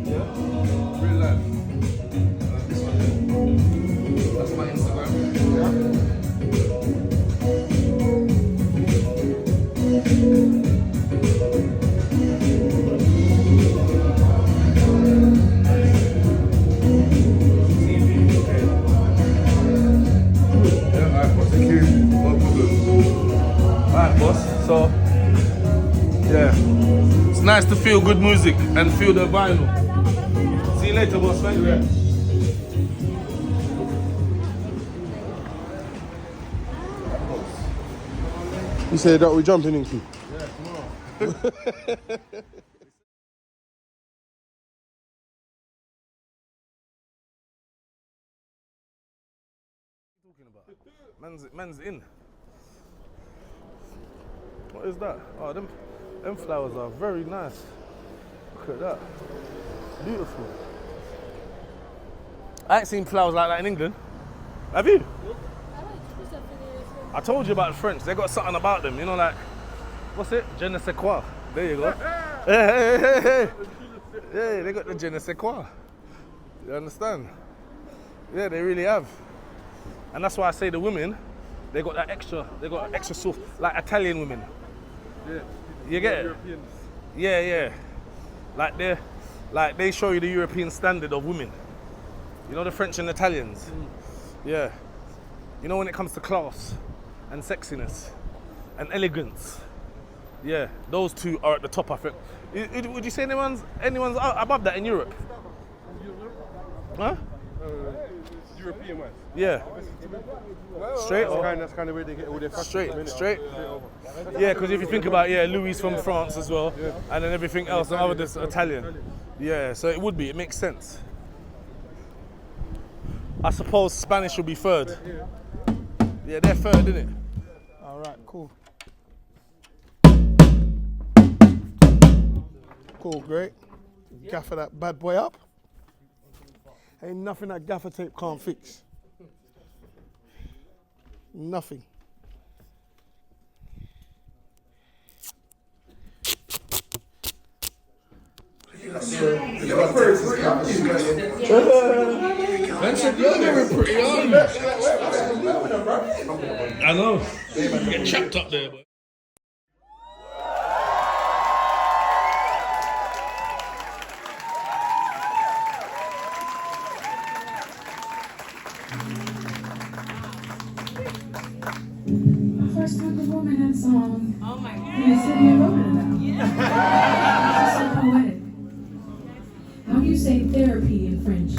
[SPEAKER 1] Yeah? Real life. This one. That's my Instagram. Yeah? Alright, boss. So, yeah. It's nice to feel good music and feel the vinyl. See you later, boss, man. Yeah.
[SPEAKER 6] You said that we're jumping into?
[SPEAKER 1] Yeah, tomorrow. Man's in. What is that? Oh, them flowers are very nice. Look at that. Beautiful. I ain't seen flowers like that in England. Have you? I told you about the French. They got something about them. You know, like, what's it? Je ne sais quoi. There you go. Hey. Yeah, they got the je ne sais quoi. You understand? Yeah, they really have. And that's why I say the women, they got extra soft, like Italian women.
[SPEAKER 6] Yeah.
[SPEAKER 1] You get it?
[SPEAKER 6] Europeans.
[SPEAKER 1] Yeah. Like they show you the European standard of women. You know the French and Italians? Yeah. You know when it comes to class and sexiness and elegance. Yeah, those two are at the top, I think. Would you say anyone's above that in Europe? Huh?
[SPEAKER 6] European ones.
[SPEAKER 1] Yeah. Straight or?
[SPEAKER 6] That's kind of where they get all their fashion.
[SPEAKER 1] Straight. Yeah, because if you think about Louis from France as well, and then everything else, the other is Italian. Yeah, so it would be. It makes sense. I suppose Spanish would be third. Yeah, they're third, isn't it?
[SPEAKER 5] All right, cool. Cool, great. Gaffer that bad boy up. Ain't nothing that gaffer tape can't fix. Nothing.
[SPEAKER 1] Man said you're very pretty, aren't you? I know. You get chapped up there, but.
[SPEAKER 10] First time the woman had a song. Oh my God. In the city of Rome. Yeah. It's so poetic. How do you say therapy in French?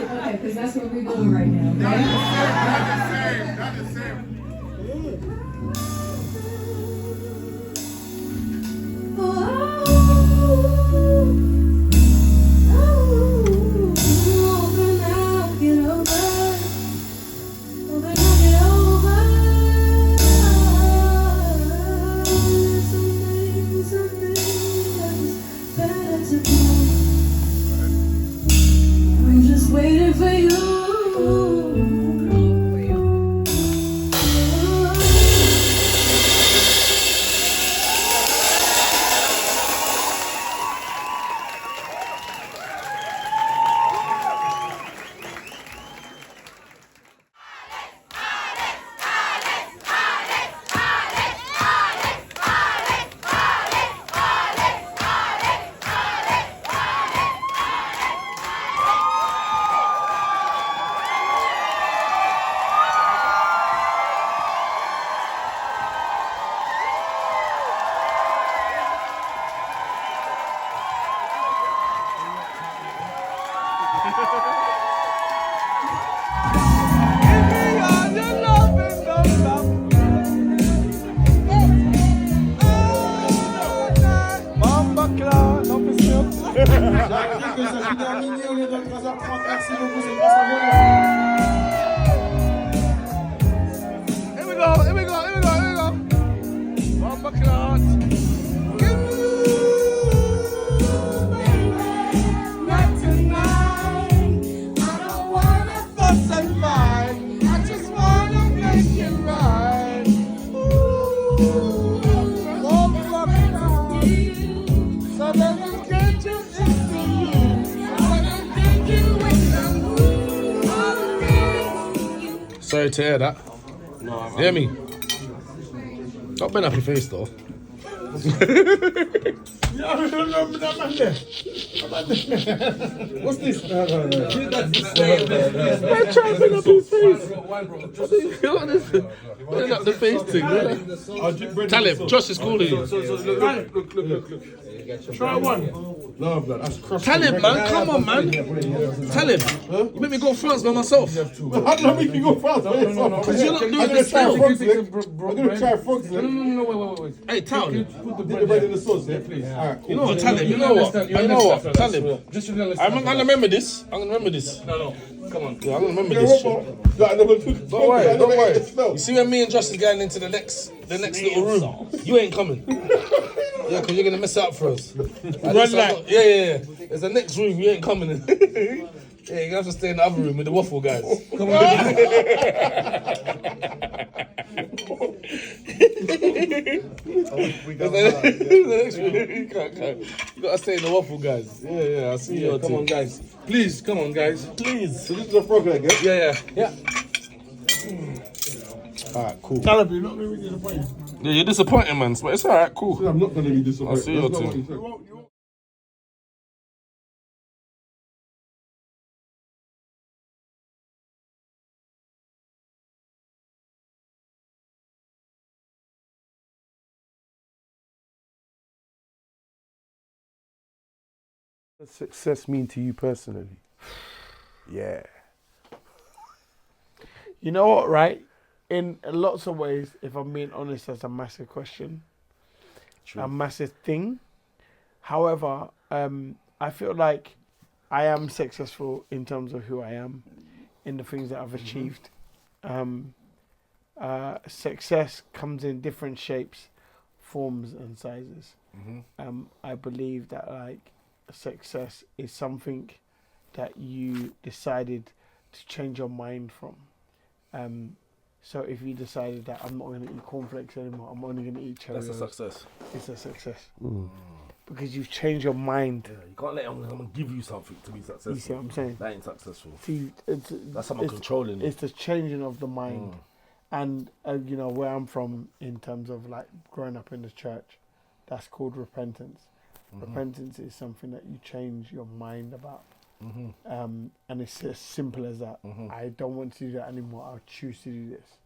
[SPEAKER 10] Okay, because that's what we're doing right now. Right?
[SPEAKER 4] Not the same.
[SPEAKER 10] I'm just waiting for you.
[SPEAKER 1] Here we go. Bomba clout.
[SPEAKER 10] Not tonight. I don't wanna fuss and fight. I just wanna make it right. So let me get you into you. I wanna take you with the
[SPEAKER 1] Sorry to hear that.
[SPEAKER 6] No, I'm
[SPEAKER 1] hear me? Don't bend up your face though.
[SPEAKER 4] What's this? No.
[SPEAKER 1] Man, chopping up his face. Look at this. Putting up the face thing. Talib, Josh is calling you.
[SPEAKER 4] Look. Try one. No, blood, that's cross.
[SPEAKER 1] Talib, man, come on, man. Talib, you make me go France by myself.
[SPEAKER 4] How do I make you go fast?
[SPEAKER 1] Because you're not doing the spell.
[SPEAKER 4] I'm gonna try frogs.
[SPEAKER 7] No, wait.
[SPEAKER 1] Hey, Tal.
[SPEAKER 4] Put the bread in the sauce, yeah, please. Alright, cool.
[SPEAKER 1] You know what, Talib? You know what? Talib. I'm gonna remember this.
[SPEAKER 7] No. Come on.
[SPEAKER 1] Yeah, I'm gonna remember this shit. Don't worry. You see when me and Josh is going into the next little room, you ain't coming. Yeah, because you're gonna mess it up for us. Yeah. There's the next room, you ain't coming in. Yeah, you have to stay in the other room with the waffle guys. Come on. You gotta stay in the waffle guys. Yeah, I see you.
[SPEAKER 4] Come on, guys. Please, come on, guys.
[SPEAKER 1] Please.
[SPEAKER 4] So this is a frog leg, yeah?
[SPEAKER 1] Yeah. Alright, cool.
[SPEAKER 4] Talib, you're not going to be disappointed.
[SPEAKER 1] Yeah, you're disappointed, man. But it's alright, cool.
[SPEAKER 4] I'm not going to be disappointed.
[SPEAKER 1] I'll see you too.
[SPEAKER 6] What does success mean to you personally? Yeah.
[SPEAKER 5] You know what, right? In lots of ways, if I'm being honest, that's a massive question. True. A massive thing. However, I feel like I am successful in terms of who I am, in the things that I've achieved. Success comes in different shapes, forms and sizes. I believe that like success is something that you decided to change your mind from. So if you decided that I'm not going to eat cornflakes anymore, I'm only going to eat Cheerios.
[SPEAKER 8] That's a success.
[SPEAKER 5] It's a success. Because you've changed your mind.
[SPEAKER 8] Yeah, you can't let them I'm going to give you something to be successful.
[SPEAKER 5] You see what I'm saying?
[SPEAKER 8] That ain't successful.
[SPEAKER 5] See,
[SPEAKER 8] that's someone controlling it.
[SPEAKER 5] It's the changing of the mind. And, you know, where I'm from in terms of like growing up in the church, that's called repentance. Repentance is something that you change your mind about. And it's as simple as that. I don't want to do that anymore. I'll choose to do this.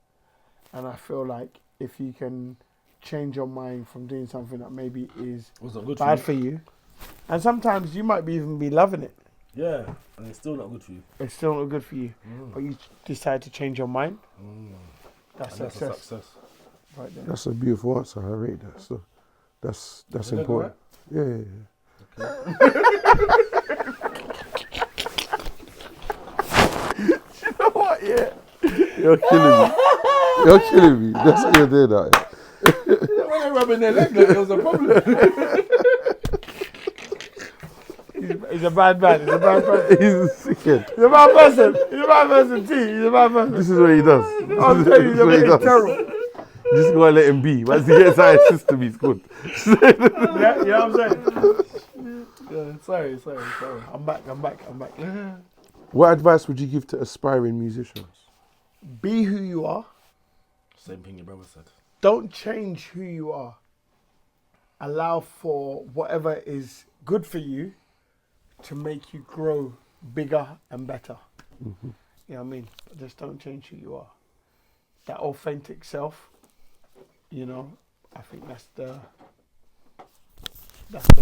[SPEAKER 5] And I feel like if you can change your mind from doing something that maybe is bad for you, and sometimes you might even be loving it.
[SPEAKER 8] Yeah, and it's still not good for you.
[SPEAKER 5] It's still not good for you, but you decide to change your mind. That's
[SPEAKER 8] a
[SPEAKER 5] success.
[SPEAKER 8] success.
[SPEAKER 6] Right there. That's a beautiful answer. I rate that. So that's important. Yeah.
[SPEAKER 5] You know what? Yeah.
[SPEAKER 6] You're killing me. That's what you're doing now.
[SPEAKER 1] When they're rubbing their leg, like, it was a problem.
[SPEAKER 5] He's a bad man. He's a bad person.
[SPEAKER 6] He's a sickhead.
[SPEAKER 5] He's a bad person. He's a bad person, T. He's a bad person.
[SPEAKER 6] This is what he does.
[SPEAKER 5] I'm telling you, he's terrible.
[SPEAKER 6] Just go and let him be. Once he gets out of his system, he's good.
[SPEAKER 5] Yeah, you know what I'm saying? Yeah, sorry. I'm back.
[SPEAKER 6] What advice would you give to aspiring musicians?
[SPEAKER 5] Be who you are.
[SPEAKER 8] Same thing your brother said.
[SPEAKER 5] Don't change who you are. Allow for whatever is good for you to make you grow bigger and better. You know what I mean? But just don't change who you are. That authentic self, you know, I think that's the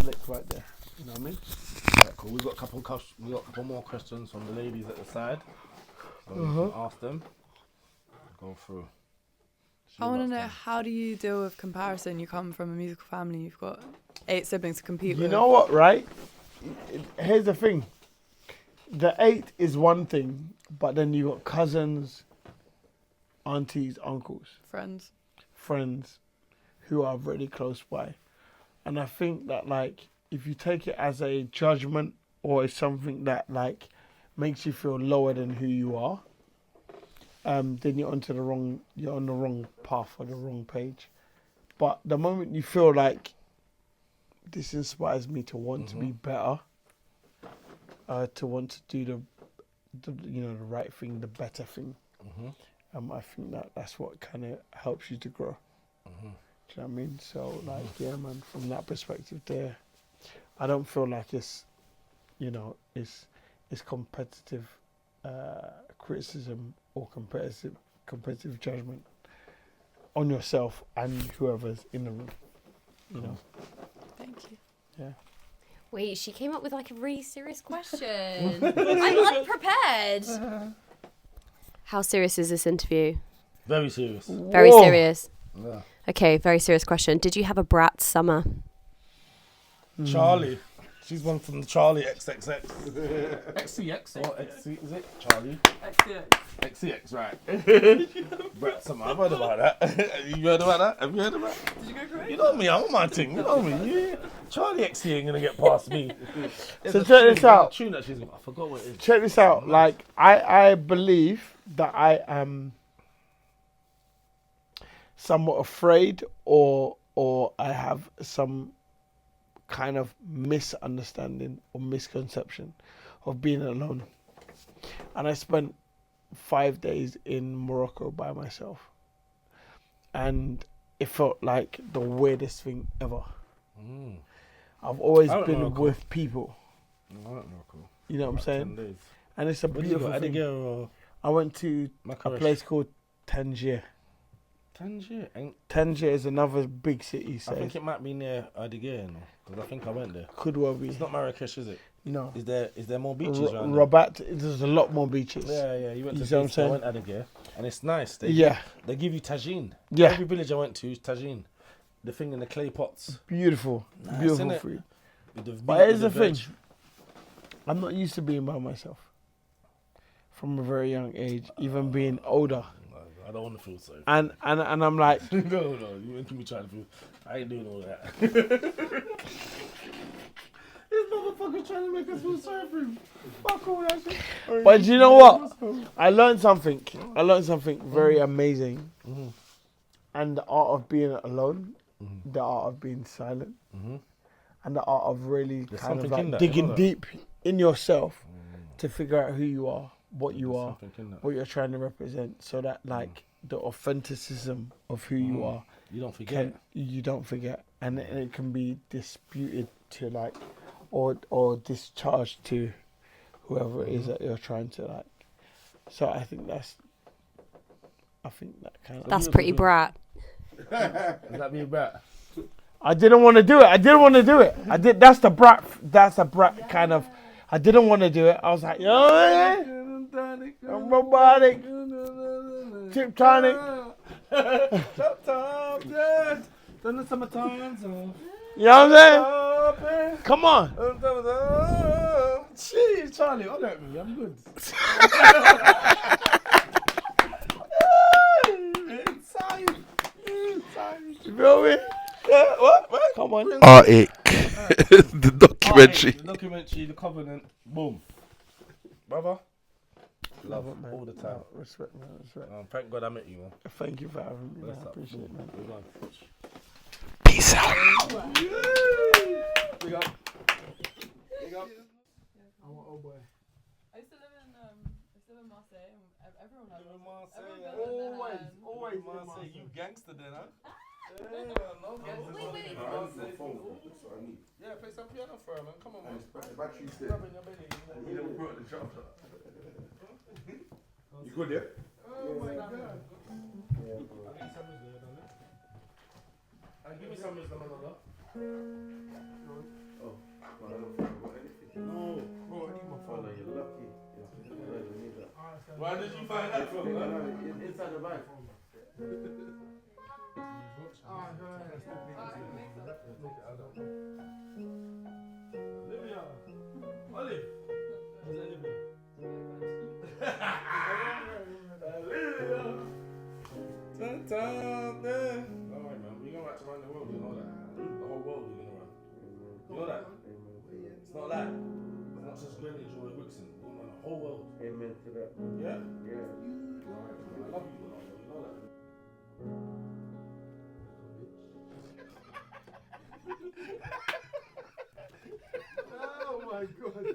[SPEAKER 5] lick right there. You know what I mean?
[SPEAKER 8] Yeah, cool. We've got a couple more questions from the ladies at the side. So we can ask them. Go through.
[SPEAKER 14] I want to know, how do you deal with comparison? You come from a musical family, you've got 8 siblings to compete with.
[SPEAKER 5] You know what, right? Here's the thing. The 8 is one thing, but then you got cousins, aunties, uncles. Friends who are really close by. And I think that, like, if you take it as a judgment or as something that, like, makes you feel lower than who you are, then you're on the wrong path or the wrong page. But the moment you feel like this inspires me to want to be better, to want to do the right thing, the better thing, I think that's what kind of helps you to grow. Do you know what I mean? So, like, yeah, man, from that perspective there, I don't feel like it's, it's competitive criticism or competitive judgment on yourself and whoever's in the room.
[SPEAKER 14] Thank you.
[SPEAKER 5] Yeah.
[SPEAKER 13] Wait, she came up with like a really serious question. I'm unprepared. How serious is this interview?
[SPEAKER 8] Very serious.
[SPEAKER 13] Very serious.
[SPEAKER 8] Yeah.
[SPEAKER 13] Okay, very serious question. Did you have a brat summer?
[SPEAKER 8] Charlie. She's one from the Charlie XXX. XCX or XC, is it? Charlie? XCX, right. Brat summer. I've heard about that. You heard about that? Have you heard about that?
[SPEAKER 14] Did you go correct?
[SPEAKER 8] You know me, I'm on my thing. You know me. Yeah. Charlie XC ain't gonna get past me.
[SPEAKER 5] So check this out.
[SPEAKER 8] Tune that she's got. I forgot what it is.
[SPEAKER 5] Check this out. Like, I believe that I am somewhat afraid or I have some kind of misunderstanding or misconception of being alone. And I spent 5 days in Morocco by myself. And it felt like the weirdest thing ever. I've always been
[SPEAKER 8] Morocco.
[SPEAKER 5] with people.
[SPEAKER 8] I went Morocco.
[SPEAKER 5] You know what I'm
[SPEAKER 8] About
[SPEAKER 5] saying?
[SPEAKER 8] 10 days.
[SPEAKER 5] And it's a
[SPEAKER 8] Where did you
[SPEAKER 5] beautiful
[SPEAKER 8] go?
[SPEAKER 5] thing.
[SPEAKER 8] Adigir or
[SPEAKER 5] I went to a
[SPEAKER 8] Mcknasty?
[SPEAKER 5] place called Tangier.
[SPEAKER 8] Tangier?
[SPEAKER 5] Tangier is another big city.
[SPEAKER 8] I think it might be near Adigir, because I think I went there.
[SPEAKER 5] Could well be.
[SPEAKER 8] It's not Marrakesh, is it?
[SPEAKER 5] No.
[SPEAKER 8] Is there more beaches around there?
[SPEAKER 5] Rabat, there's a lot more beaches.
[SPEAKER 8] Yeah. You went to
[SPEAKER 5] see what I'm saying?
[SPEAKER 8] I went Adigir, and it's nice. They give you tagine.
[SPEAKER 5] Yeah.
[SPEAKER 8] Every village I went to is tagine. The thing in the clay pots.
[SPEAKER 5] Beautiful.
[SPEAKER 8] Nice,
[SPEAKER 5] Beautiful
[SPEAKER 8] innit?
[SPEAKER 5] food.
[SPEAKER 8] With the
[SPEAKER 5] But
[SPEAKER 8] meat,
[SPEAKER 5] here's the
[SPEAKER 8] with
[SPEAKER 5] thing.
[SPEAKER 8] veg.
[SPEAKER 5] I'm not used to being by myself. From a very young age, even being older.
[SPEAKER 8] I don't want to feel sorry.
[SPEAKER 5] And I'm like,
[SPEAKER 8] no, you making me try to feel. I ain't doing all that. This motherfucker trying to make us feel sorry for him. Fuck all that shit.
[SPEAKER 5] but you know what? I learned something. Very amazing. And the art of being alone, the art of being silent, and the art of really
[SPEAKER 8] There's
[SPEAKER 5] kind of
[SPEAKER 8] something in
[SPEAKER 5] like
[SPEAKER 8] that, you
[SPEAKER 5] digging
[SPEAKER 8] know that?
[SPEAKER 5] deep in yourself to figure out who you are, what you are,
[SPEAKER 8] something in that.
[SPEAKER 5] what you're trying to represent, so that like the authenticism of who you are,
[SPEAKER 8] You don't forget.
[SPEAKER 5] you don't forget, and it can be disputed to like, or discharged to whoever it is that you're trying to like. So I think that kind of.
[SPEAKER 13] That's pretty brat.
[SPEAKER 8] Does that mean brat?
[SPEAKER 5] I didn't want to do it. That's the brat kind of. I didn't want to do it. I was like, I'm robotic. Tip tonic.
[SPEAKER 8] Done the summertime.
[SPEAKER 5] You know what I'm saying? Come on.
[SPEAKER 8] Jeez, Charlie, don't let me. I'm good.
[SPEAKER 5] You feel me?
[SPEAKER 8] Yeah, what?
[SPEAKER 5] Come on.
[SPEAKER 6] Arctic. The documentary.
[SPEAKER 8] The documentary, The Covenant. Boom. Brother. Love
[SPEAKER 5] it, man.
[SPEAKER 8] all the time.
[SPEAKER 5] Respect, man. Respect.
[SPEAKER 8] Thank God I met you, man.
[SPEAKER 5] Thank you for having me, man.
[SPEAKER 8] Bless
[SPEAKER 5] I
[SPEAKER 8] up.
[SPEAKER 5] appreciate it, man.
[SPEAKER 8] We're going.
[SPEAKER 6] Peace out.
[SPEAKER 8] Big up. Big up.
[SPEAKER 5] Oh boy.
[SPEAKER 14] I used to live in Marseille. Everyone knows
[SPEAKER 8] Marseille. Always Marseille. You gangster then, huh? No gangster.
[SPEAKER 13] Wait.
[SPEAKER 8] Yeah, play some piano for her, man. Come on, man.
[SPEAKER 6] Battery's there.
[SPEAKER 8] Rubbing your belly.
[SPEAKER 6] You never brought the charger. You good, yeah?
[SPEAKER 8] Oh my God. Give me some wisdom, brother.
[SPEAKER 6] Oh, I don't think I've got anything. No, bro, I need my phone. You're lucky.
[SPEAKER 8] Where did you find that from?
[SPEAKER 6] Inside the bag.
[SPEAKER 8] Olivia. Olive. Where's Olivia? Don't worry, man. We're going to run the world, you know that. The whole world we're going to run. You know that? It's not that. It's not just Greenwich or Wixon. We're going to run the whole world.
[SPEAKER 6] Amen to that.
[SPEAKER 8] Yeah?
[SPEAKER 6] Yeah.
[SPEAKER 8] I love you, you know that.
[SPEAKER 6] Oh my God.